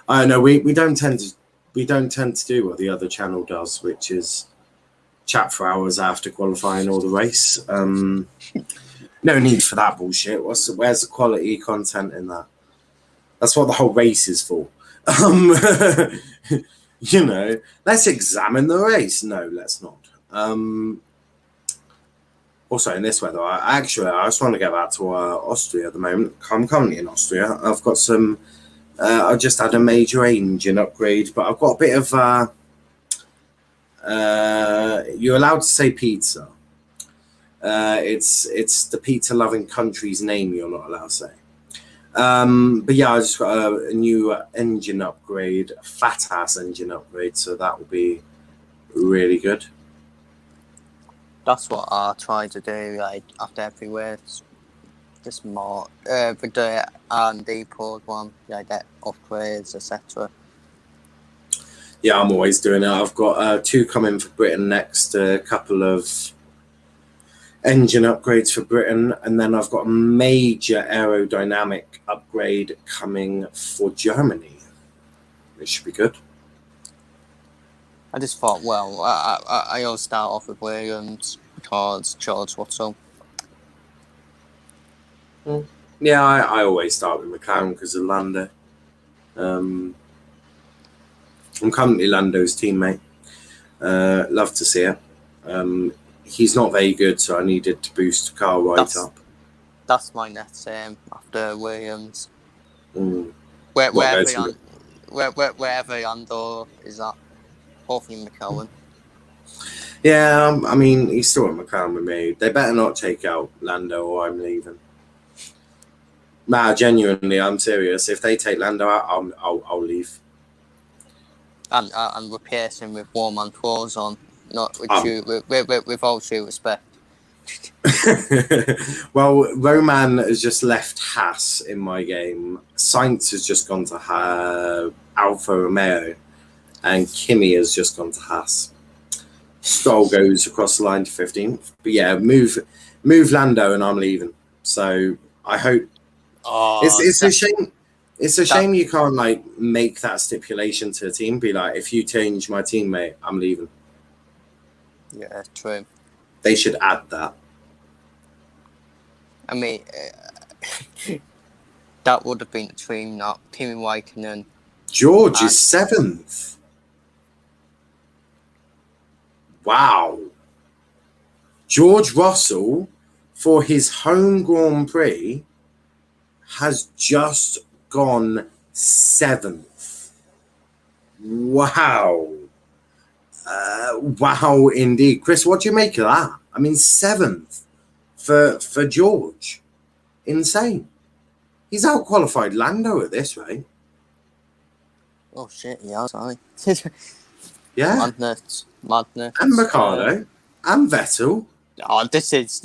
I know we don't tend to do what the other channel does, which is chat for hours after qualifying or the race. No need for that bullshit. Where's the quality content in that? That's what the whole race is for. You know, let's examine the race. No, let's not. Also, in this weather, I just want to get back to Austria at the moment. I'm currently in Austria. I've got some. I just had a major engine upgrade, but I've got a bit of. You're allowed to say pizza. It's the pizza-loving country's name you're not allowed to say. But yeah, I just got a new engine upgrade, a fat-ass engine upgrade, so that will be really good. To be honest, it's an easy buy a U1 anyways. Really good. Catch you in a bit, Max. Cheers for coming on, mate. We probably won't. We don't tend to do what the other channel does, which is chat for hours after qualifying or the race. No need for that bullshit. Where's the quality content in that? That's what the whole race is for. You know, let's examine the race. No, let's not. Also, in this weather, I just want to get back to Austria at the moment. I'm currently in Austria. I've got a bit of. That's what I try to do, like, after every race. Just more, with the R&D program, like that upgrades, etc. Yeah, I'm always doing it. I've got 2 coming for Britain next, a couple of engine upgrades for Britain, and then I've got a major aerodynamic upgrade coming for Germany. It should be good. I just thought, well, I'll start off with Williams because George Russell. Yeah, I always start with McLaren because of Lando. I'm currently Lando's teammate. Love to see it. He's not very good, so I needed to boost the car up. That's my next after Williams. Mm. Wherever Lando is at, hopefully McLaren. Yeah, I mean, he's still at McLaren with me. They better not take out Lando or I'm leaving. Nah, genuinely, I'm serious. If they take Lando out, I'll leave. And replacing with Warman Pros on, not with you, with all due respect. Well, Roman has just left Haas in my game. Sainz has just gone to Alfa Romeo, and Kimi has just gone to Haas. Stroll goes across the line to 15th. But yeah, move Lando, and I'm leaving. So I hope. It's a shame. It's a shame you can't like make that stipulation to a team. Be like, if you change my teammate, I'm leaving. Yeah, true. They should add that. I mean, that would have been a dream. Not Kimi Räikkönen. George is 7th. Wow. George Russell, for his home Grand Prix, has just gone 7th. Wow. Wow, indeed. Chris, what do you make of that? I mean, 7th for George. Insane. He's out-qualified Lando at this rate. Oh, shit, yeah, sorry. Yeah. Madness. And Mercado. And Vettel. Oh, this is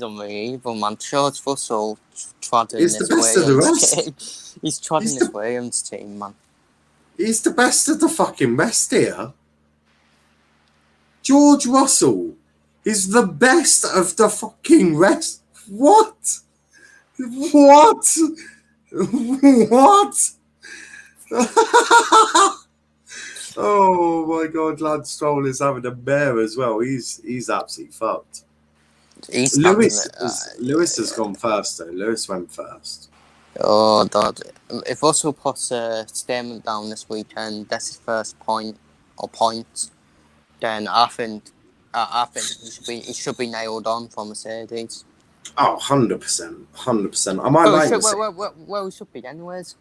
unbelievable, man. George Russell trotting He's this the best of the rest. team. He's trotting this Williams team, man. He's the best of the fucking rest here. George Russell is the best of the fucking rest. What? What? What? Oh my God, Lance Stroll is having a bear as well. He's absolutely fucked. Lewis has gone first though. Lewis went first. Oh God! If Russell puts a statement down this weekend, that's his first point or points, then I think he should be nailed on for Mercedes. Oh, 100%. I might like Mercedes. Well, he should be anyways.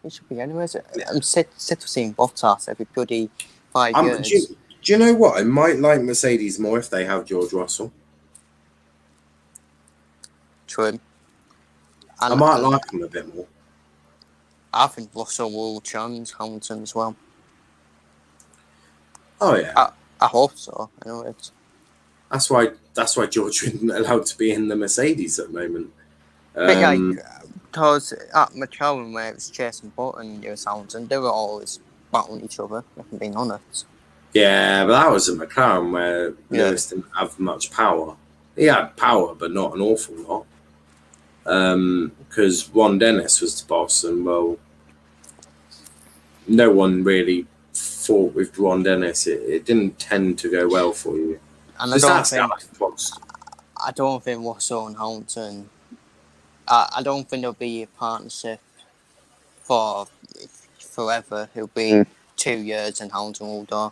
I'm sick of seeing Bottas every bloody 5 years. Do you know what? I might like Mercedes more if they have George Russell. True. I might like him a bit more. I think Russell will challenge Hamilton as well. Oh yeah. I hope so. Anyways. That's why George isn't allowed to be in the Mercedes at the moment. Because at McLaren, where it was Chase and Button and Lewis Hamilton, they were always battling each other, if I'm being honest. Yeah, but that was a McLaren where Lewis didn't have much power. He had power, but not an awful lot. Because Ron Dennis was the boss, and well, no one really fought with Ron Dennis. It didn't tend to go well for you. And I don't think Russell and Hamilton. I don't think there'll be a partnership for forever. It'll be 2 years and Hamilton will die.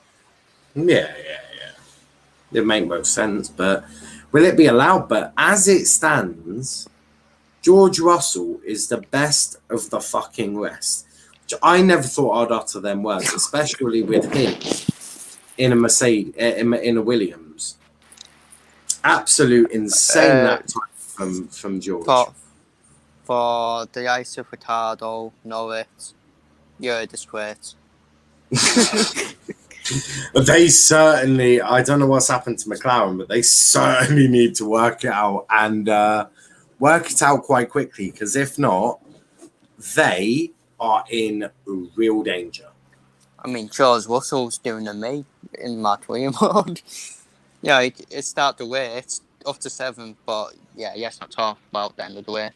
Yeah. It make most sense, but will it be allowed? But as it stands, George Russell is the best of the fucking rest. Which I never thought I'd utter them words, especially with him in a Mercedes, in a Williams. Absolute insane that time from George. For the ice of Ricardo, Norris, you're a disgrace. They certainly, I don't know what's happened to McLaren, but they certainly need to work it out and work it out quite quickly, because if not, they are in real danger. I mean, George Russell's doing a me in my Twitter mode. Yeah, it started the way. It's up to 7, but yeah, let's not talk about the end of the way.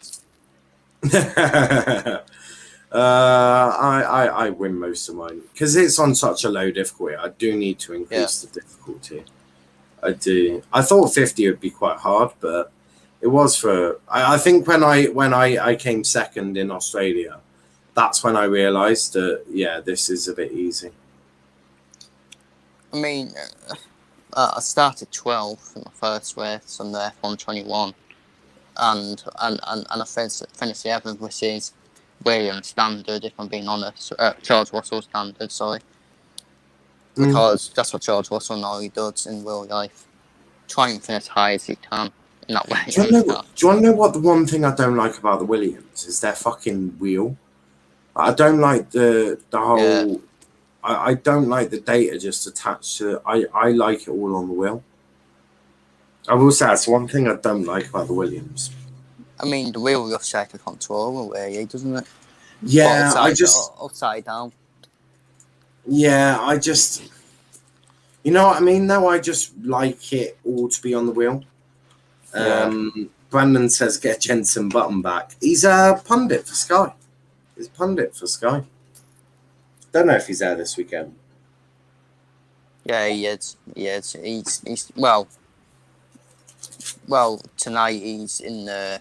I win most of mine because it's on such a low difficulty. I do need to increase the difficulty. I do. I thought 50 would be quite hard, but it was for. I think when I came second in Australia, that's when I realised that this is a bit easy. I mean, I started 12th in my first race on the F121, and I finished 11th, which is Williams standard, if I'm being honest. George Russell standard, sorry. Because that's what George Russell normally does in real life. Try and finish as high as he can in that way. Do you want to know what the one thing I don't like about the Williams is? Their fucking wheel. I don't like the whole. Yeah. I don't like the data just attached to. I like it all on the wheel. I will say that's one thing I don't like about the Williams. I mean, the wheel looks like a controller, really, doesn't it? Yeah, upside down. Yeah, I just. You know what I mean? Though I just like it all to be on the wheel. Brandon says get Jensen Button back. He's a pundit for Sky. Don't know if he's there this weekend. Yeah, he is. He's well, tonight he's in the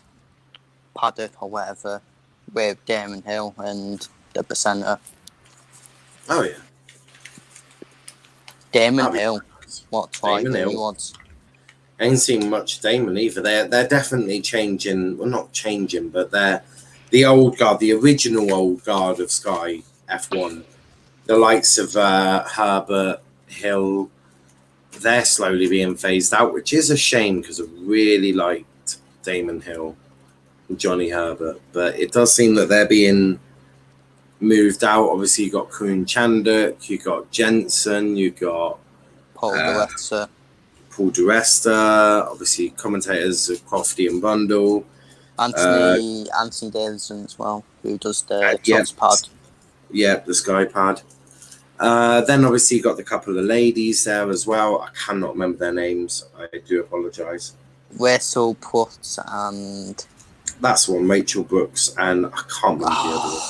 paddock or whatever with Damon Hill and the Bacenta. Oh yeah. Damon Hill. What tribe he wants. I ain't seen much Damon either. They're definitely changing. Well, not changing, but they're the old guard, the original old guard of Sky F1. The likes of Herbert, Hill, they're slowly being phased out, which is a shame because I really liked Damon Hill and Johnny Herbert. But it does seem that they're being moved out. Obviously, you got Kuhn Chanduk, you got Jensen, you got Paul DeResta. Obviously, commentators of Crofty and Bundle. Anthony Davidson as well, who does the Trucks pad. Yeah, the Sky pad. Then obviously you got the couple of ladies there as well. I cannot remember their names. I do apologise. Rachel Brooks and... That's one, Rachel Brooks, and I can't remember the other one.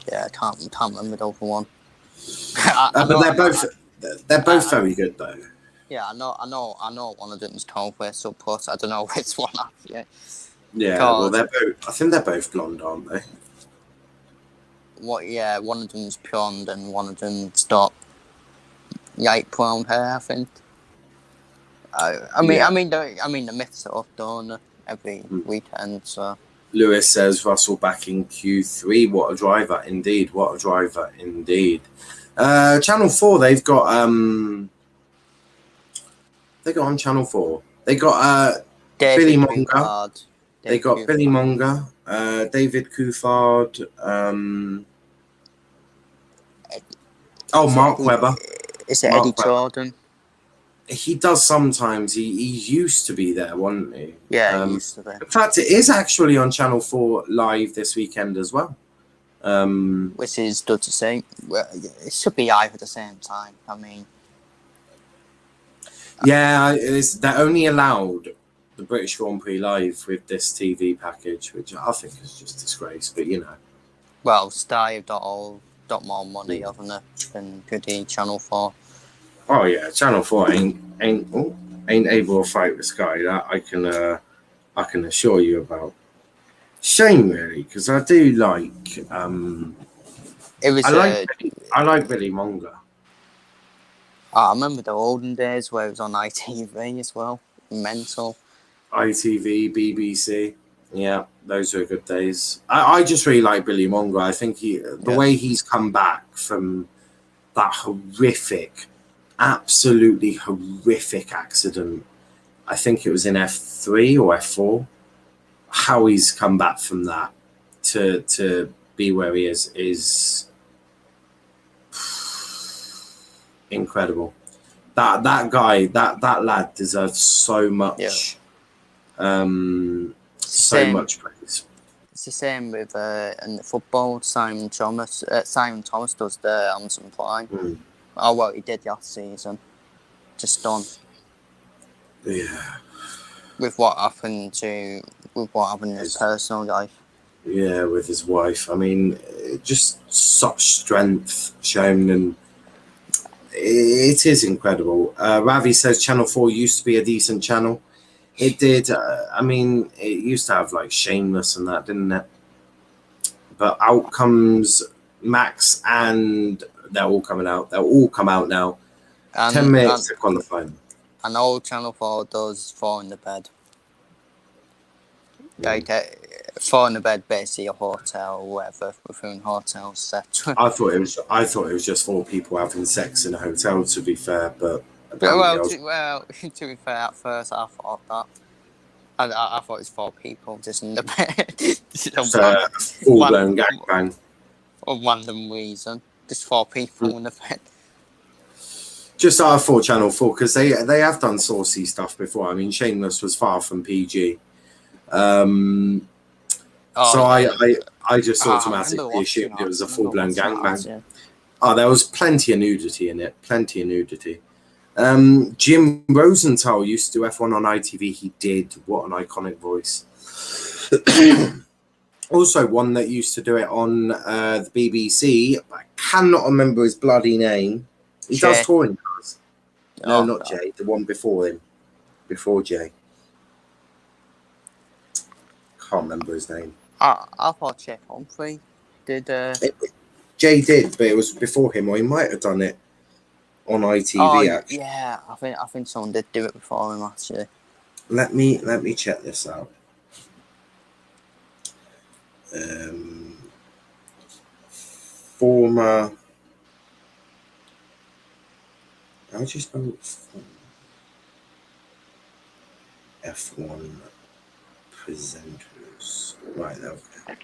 Yeah, I can't remember the other one. But they're both very good though. Yeah, I know one of them is called Rachel Brooks. I don't know which one. Yeah, well, they're both. I think they're both blonde, aren't they? Yeah, one of them's blonde and one of them's got light brown hair. I think. I mean, the myths are up, don't they, every weekend. So. Lewis says Russell back in Q3. What a driver, indeed. Channel 4. They've got on Channel 4. They got Billy Monger. They got Billy Monger, David Coulthard, Mark Webber. Is it Eddie Jordan? He does sometimes. He used to be there, wasn't he? Yeah, he used to be. In fact, it is actually on Channel 4 live this weekend as well. Which is good to see. Well, it should be live at the same time. I mean... Yeah, they're only allowed the British Grand Prix live with this TV package, which I think is just disgrace, but you know. Well, Sky have got more money, haven't they, than Goody Channel 4. Oh yeah, Channel 4 ain't able to fight with Sky. That I can assure you about. Shame really, because I do like. I like Billy Monger. I remember the olden days where it was on ITV as well. Mental. ITV, BBC. Yeah, those were good days. I just really like Billy Monger. I think the way he's come back from that absolutely horrific accident. I think it was in F3 or F4. How he's come back from that to be where he is incredible. That guy, that lad deserves so much, so much praise. It's the same with in the football. Simon Thomas does the Amazon Prime. Oh well, he did last season. Just done. Yeah. With what happened in his personal life. Yeah, with his wife. I mean, just such strength shown, and it is incredible. Ravi says Channel 4 used to be a decent channel. It did. I mean, it used to have like Shameless and that, didn't it? But out comes Max, and they're all coming out. They'll all come out now. 10 minutes to qualify. And all Channel 4 does Four in the Bed. Like, Four in the Bed, basically a hotel, whatever, within hotels set. I thought it was just 4 people having sex in a hotel. To be fair, but to be fair, at first I thought that. I thought it was 4 people just in the bed. Full-blown gangbang. For random reason. Just 4 people in the bed. Just I thought Channel 4, because they have done saucy stuff before. I mean, Shameless was far from PG. So I just automatically assumed it was a full-blown gangbang. Yeah. Oh, there was plenty of nudity in it. Plenty of nudity. Jim Rosenthal used to do F1 on ITV. He did. What an iconic voice. Also, one that used to do it on the BBC. I cannot remember his bloody name. He does touring cars. No, not Jay. The one before him. Before Jay. Can't remember his name. I thought Jeff Humphrey did. Jay did, but it was before him, or he might have done it on ITV. Actually, yeah, I think someone did do it before him. Actually, let me check this out. Former. How do you spell F1 presenters? Right, okay.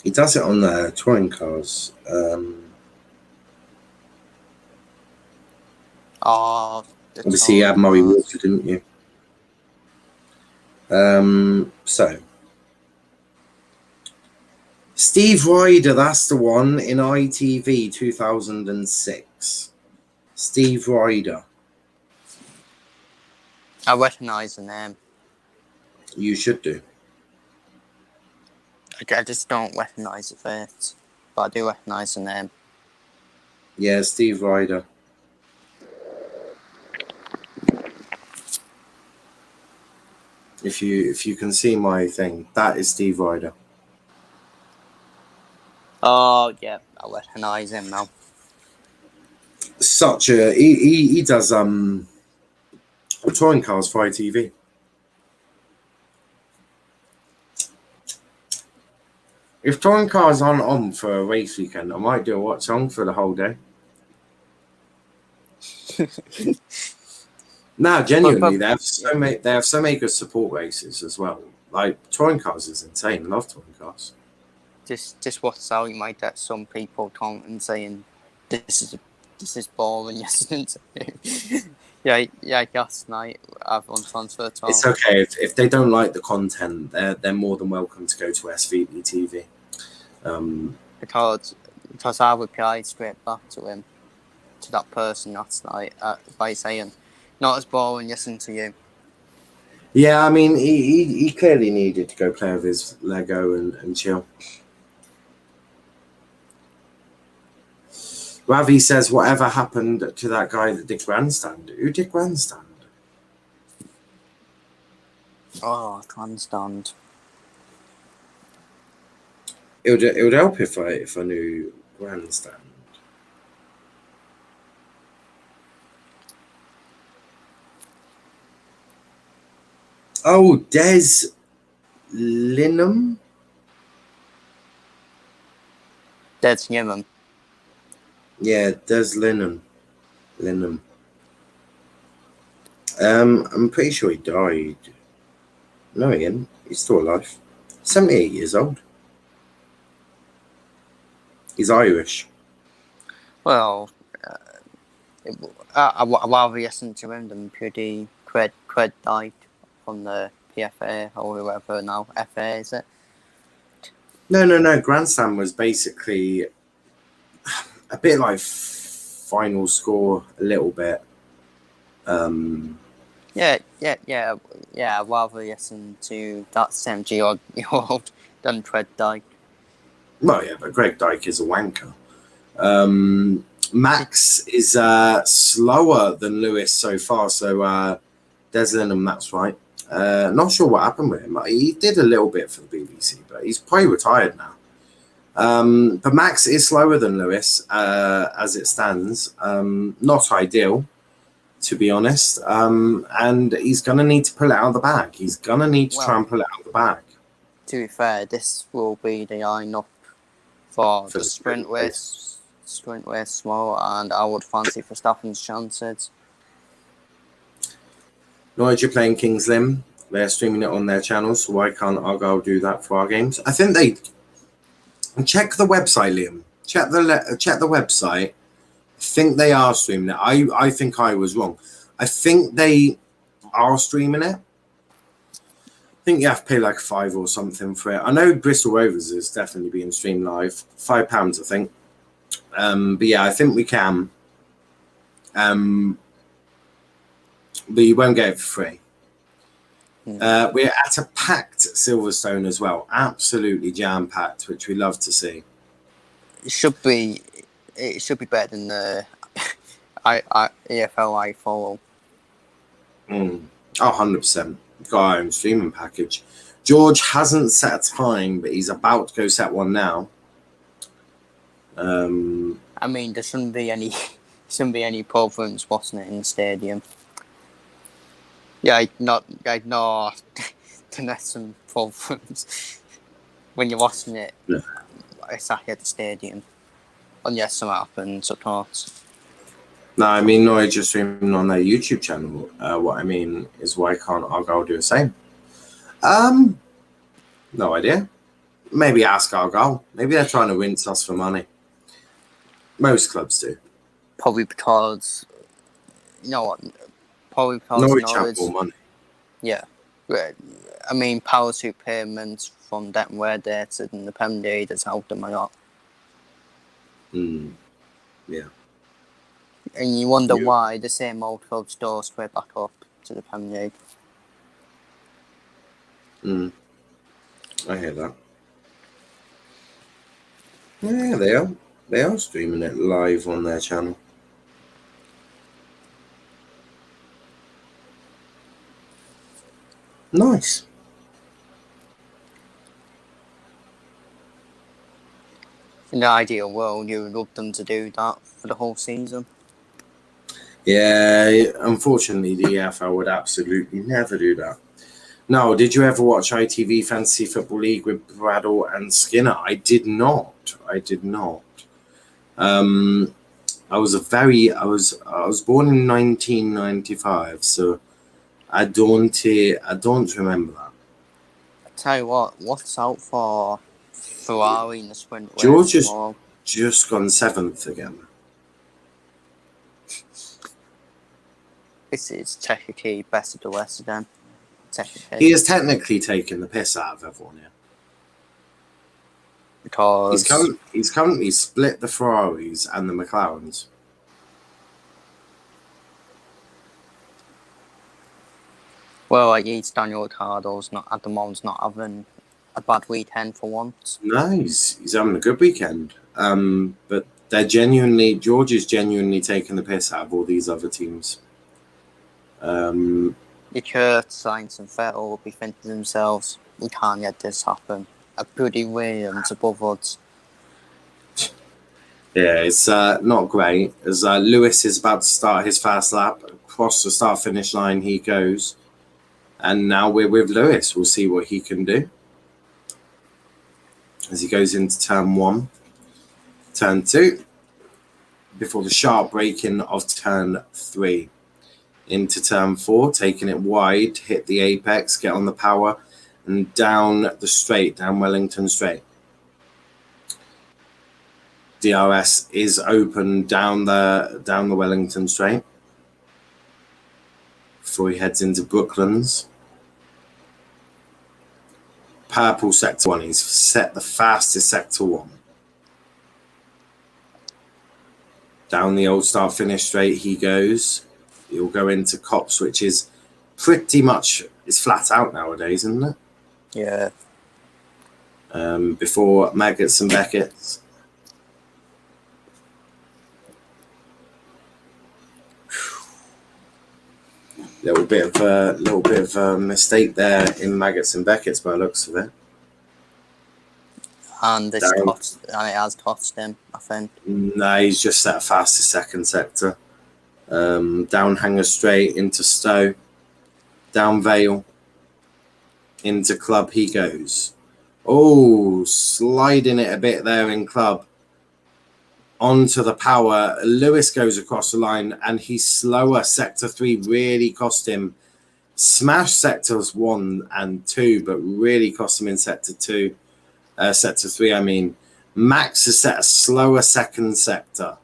He does it on the touring cars. Obviously, you had Murray Walker, didn't you? So Steve Ryder, that's the one in ITV 2006. Steve Ryder. I recognise the name. You should do. I just don't recognise the face, but I do recognise the name. Yeah, Steve Ryder. If you can see my thing, that is Steve Ryder. Oh yeah, I recognise him now. Such a he does touring cars for ITV. If touring cars aren't on for a race weekend, I might do a Watchalong for the whole day. No, genuinely, they have so many good support races as well. Like touring cars is insane. I love touring cars. Just what's out, you might get some people commenting saying this is boring. yeah, last night everyone transferred to. It's okay if they don't like the content, they're more than welcome to go to SVP TV. Because I replied straight back to that person last night by saying, "Not as boring listening to you." Yeah, I mean, he clearly needed to go play with his Lego and chill. Ravi says, whatever happened to that guy that did Grandstand? Who did Grandstand? Oh, Grandstand. It would help if I knew Grandstand. Oh, Des Lynam? Des Lynam. Yeah, Des Lynam. Lynam. I'm pretty sure he died. No, he isn't. He's still alive. 78 years old. He's Irish. Well, I rather listen to him than purely Cred died from the PFA or whoever now. FA, is it? No. Grand Slam was basically a bit like final score, a little bit. Yeah. I'd rather listen to that 70-odd-year-old than Cred died. Well, yeah, but Greg Dyke is a wanker. Max is slower than Lewis so far, so Des Lynam, that's right. Not sure what happened with him. He did a little bit for the BBC, but he's probably retired now. But Max is slower than Lewis as it stands. Not ideal, to be honest. And he's going to need to pull it out of the bag. He's going to need to try and pull it out of the bag. To be fair, this will be the line-up for the sprint race tomorrow, and I would fancy Verstappen's chances. Norwich are playing Kings Lynn. They're streaming it on their channel, so why can't Argyle do that for our games? I think they... Check the website, Liam. Check the website. I think they are streaming it. I think I was wrong. I think they are streaming it. I think you have to pay like £5 or something for it. I know Bristol Rovers is definitely being streamed live. £5, I think. But yeah, I think we can. But you won't get it for free. We're at a packed Silverstone as well. Absolutely jam-packed, which we love to see. It should be better than the EFL I follow. 100%. Got our own streaming package. George hasn't set a time, but he's about to go set one now. I mean, there shouldn't be any problems watching it in the stadium. Yeah, there's some problems when you're watching it. Yeah. Exactly at the stadium. Unless something happens, of course. No, I mean, Norwich are streaming on their YouTube channel. What I mean is, why can't Argyle do the same? No idea. Maybe ask Argyle. Maybe they're trying to rinse us for money. Most clubs do. Probably because, you know what? Probably because Norwich have more money. Yeah. I mean, power to payments from that where they're in the Premier League has helped them a lot. Yeah. And you wonder why the same old clubs go straight back up to the Premier League. I hear that. Yeah, they are. They are streaming it live on their channel. Nice. In the ideal world, you would love them to do that for the whole season. Yeah, unfortunately, the EFL would absolutely never do that. No, did you ever watch ITV Fantasy Football League with Bradle and Skinner? I did not. I was born in 1995, so I don't remember that. I tell you what, what's out for Ferrari in the sprint race? George has just gone 7th again. This is technically best of the West again. He has technically taken the piss out of everyone here. Because he's currently split the Ferraris and the McLarens. Well, like Daniel Ricciardo's not at the moment not having a bad weekend for once. No, he's having a good weekend. But George is genuinely taking the piss out of all these other teams. Leclerc, Sainz and Vettel will be thinking to themselves, we can't let this happen. A bloody Williams above us. Yeah, it's not great. As Lewis is about to start his fast lap, across the start-finish line he goes. And now we're with Lewis. We'll see what he can do. As he goes into turn 1. Turn 2. before the sharp braking of turn 3. Into turn 4, taking it wide, hit the apex, get on the power, and down the straight, down Wellington Straight. DRS is open down the Wellington Straight before he heads into Brooklands. Purple sector 1. He's set the fastest sector 1. Down the old start finish straight he goes. He'll go into Cops, which is pretty much is flat out nowadays, isn't it? Yeah. Before Maggots and Beckett's. Little bit of a mistake there in Maggots and Beckett's by the looks of it. And it has cost him, I think. No, he's just set a fastest second sector. Down Hanger Straight into Stowe. Down Vale. Into Club he goes. Oh, sliding it a bit there in Club. Onto the power. Lewis goes across the line and he's slower. Sector 3 really cost him. Smashed sectors 1 and 2, but really cost him in sector 2. Sector 3, I mean. Max has set a slower second sector.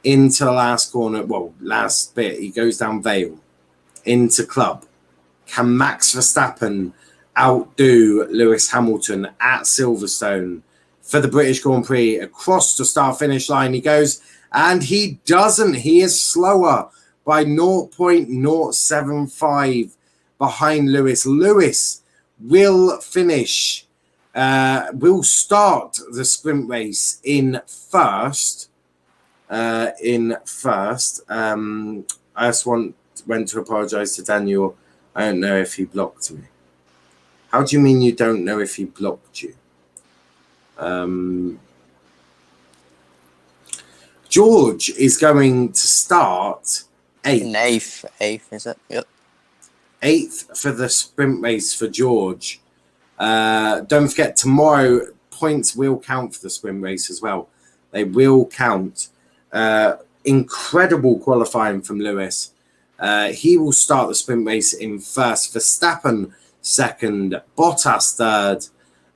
Into the last corner, well, last bit. He goes down Vale. Into Club. Can Max Verstappen outdo Lewis Hamilton at Silverstone for the British Grand Prix? Across the start finish line he goes, and he doesn't. He is slower by 0.075 behind Lewis. Lewis will finish, will start the sprint race in first. I just went to apologise to Daniel. I don't know if he blocked me. How do you mean you don't know if he blocked you? George is going to start 8th. Eighth, is it? Yep. 8th for the sprint race for George. Don't forget, tomorrow points will count for the sprint race as well. They will count. Incredible qualifying from Lewis. He will start the sprint race in first. Verstappen second. Bottas third.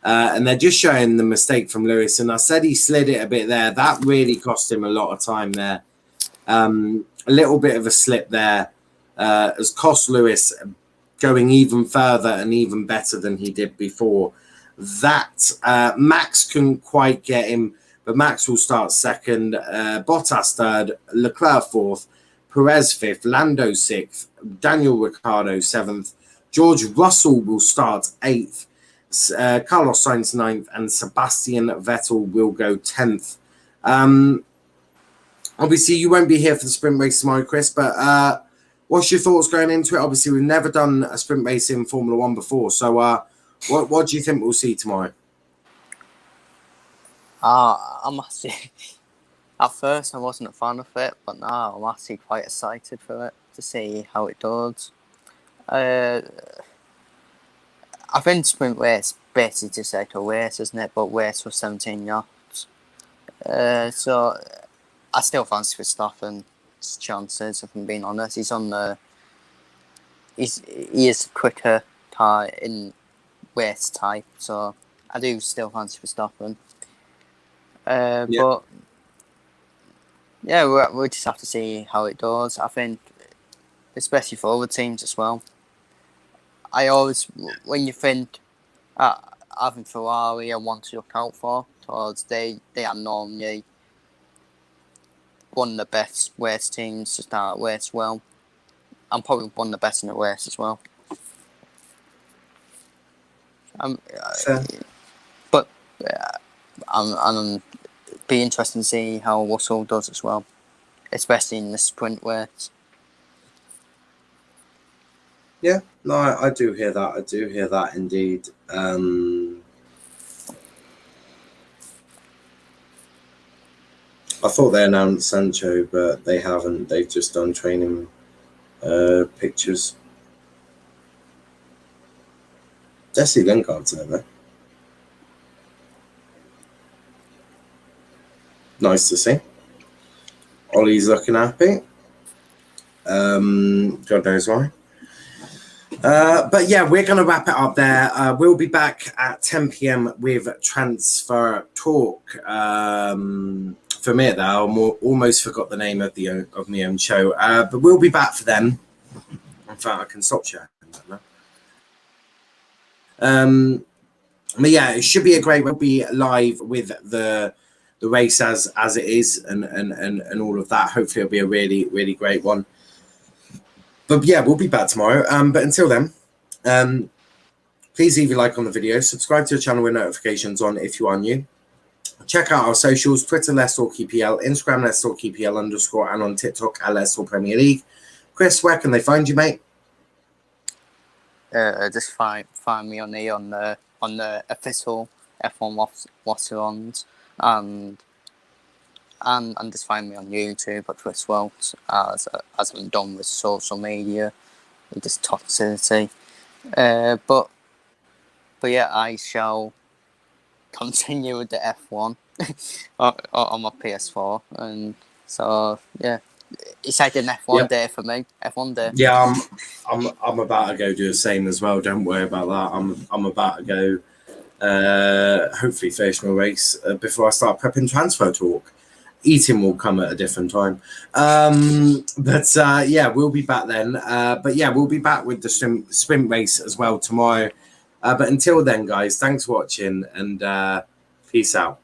And they're just showing the mistake from Lewis. And I said he slid it a bit there. That really cost him a lot of time there. A little bit of a slip there has cost Lewis going even further and even better than he did before. That Max couldn't quite get him, but Max will start second. Bottas third. Leclerc fourth. Perez fifth. Lando sixth. Daniel Ricciardo seventh. George Russell will start eighth. Carlos Sainz 9th and Sebastian Vettel will go 10th. Obviously, you won't be here for the sprint race tomorrow, Chris, but what's your thoughts going into it? Obviously, we've never done a sprint race in Formula 1 before, so what do you think we'll see tomorrow? I'm actually, at first I wasn't a fan of it, but now I'm actually quite excited for it to see how it does. I think sprint race basically just like a race, isn't it? But race for 17 yards. So I still fancy Verstappen's chances, if I'm being honest. He is quicker in race type, so I do still fancy Verstappen. But yeah, we'll just have to see how it does. I think, especially for other teams as well. I always, when you think having Ferrari, I want to look out for, because they are normally one of the best race teams to start race well. I'm probably one of the best in the race as well. But I'm be interested to see how Russell does as well, especially in the sprint race. Yeah, no, I do hear that. I do hear that indeed. I thought they announced Sancho, but they haven't. They've just done training pictures. Jesse Lingard's there. Nice to see. Ollie's looking happy. God knows why. But yeah, we're going to wrap it up there. We'll be back at 10 p.m. with Transfer Talk. For me, though, I almost forgot the name of my own show. But we'll be back for them. In fact, I can stop sharing that now. But yeah, it should be a great. We'll be live with the race as it is, and all of that. Hopefully, it'll be a really, really great one. But yeah, we'll be back tomorrow. But until then, please leave a like on the video, subscribe to the channel with notifications on if you are new. Check out our socials: Twitter Let's Talk EPL, Instagram Let's Talk EPL _, and on TikTok at Let's Talk Premier League. Chris, where can they find you, mate? Just find me on the official F1 Watchalongs, and just find me on YouTube at Chris Welch, as I'm done with social media, with this toxicity. But yeah, I shall continue with the F1 on my PS4, and so yeah, it's like an F1 day for me. F1 day. Yeah, I'm about to go do the same as well. Don't worry about that. I'm about to go. Hopefully finish my race before I start prepping Transfer Talk. Eating will come at a different time. But yeah, we'll be back then. But yeah, we'll be back with the sprint race as well tomorrow. But until then, guys, thanks for watching, and peace out.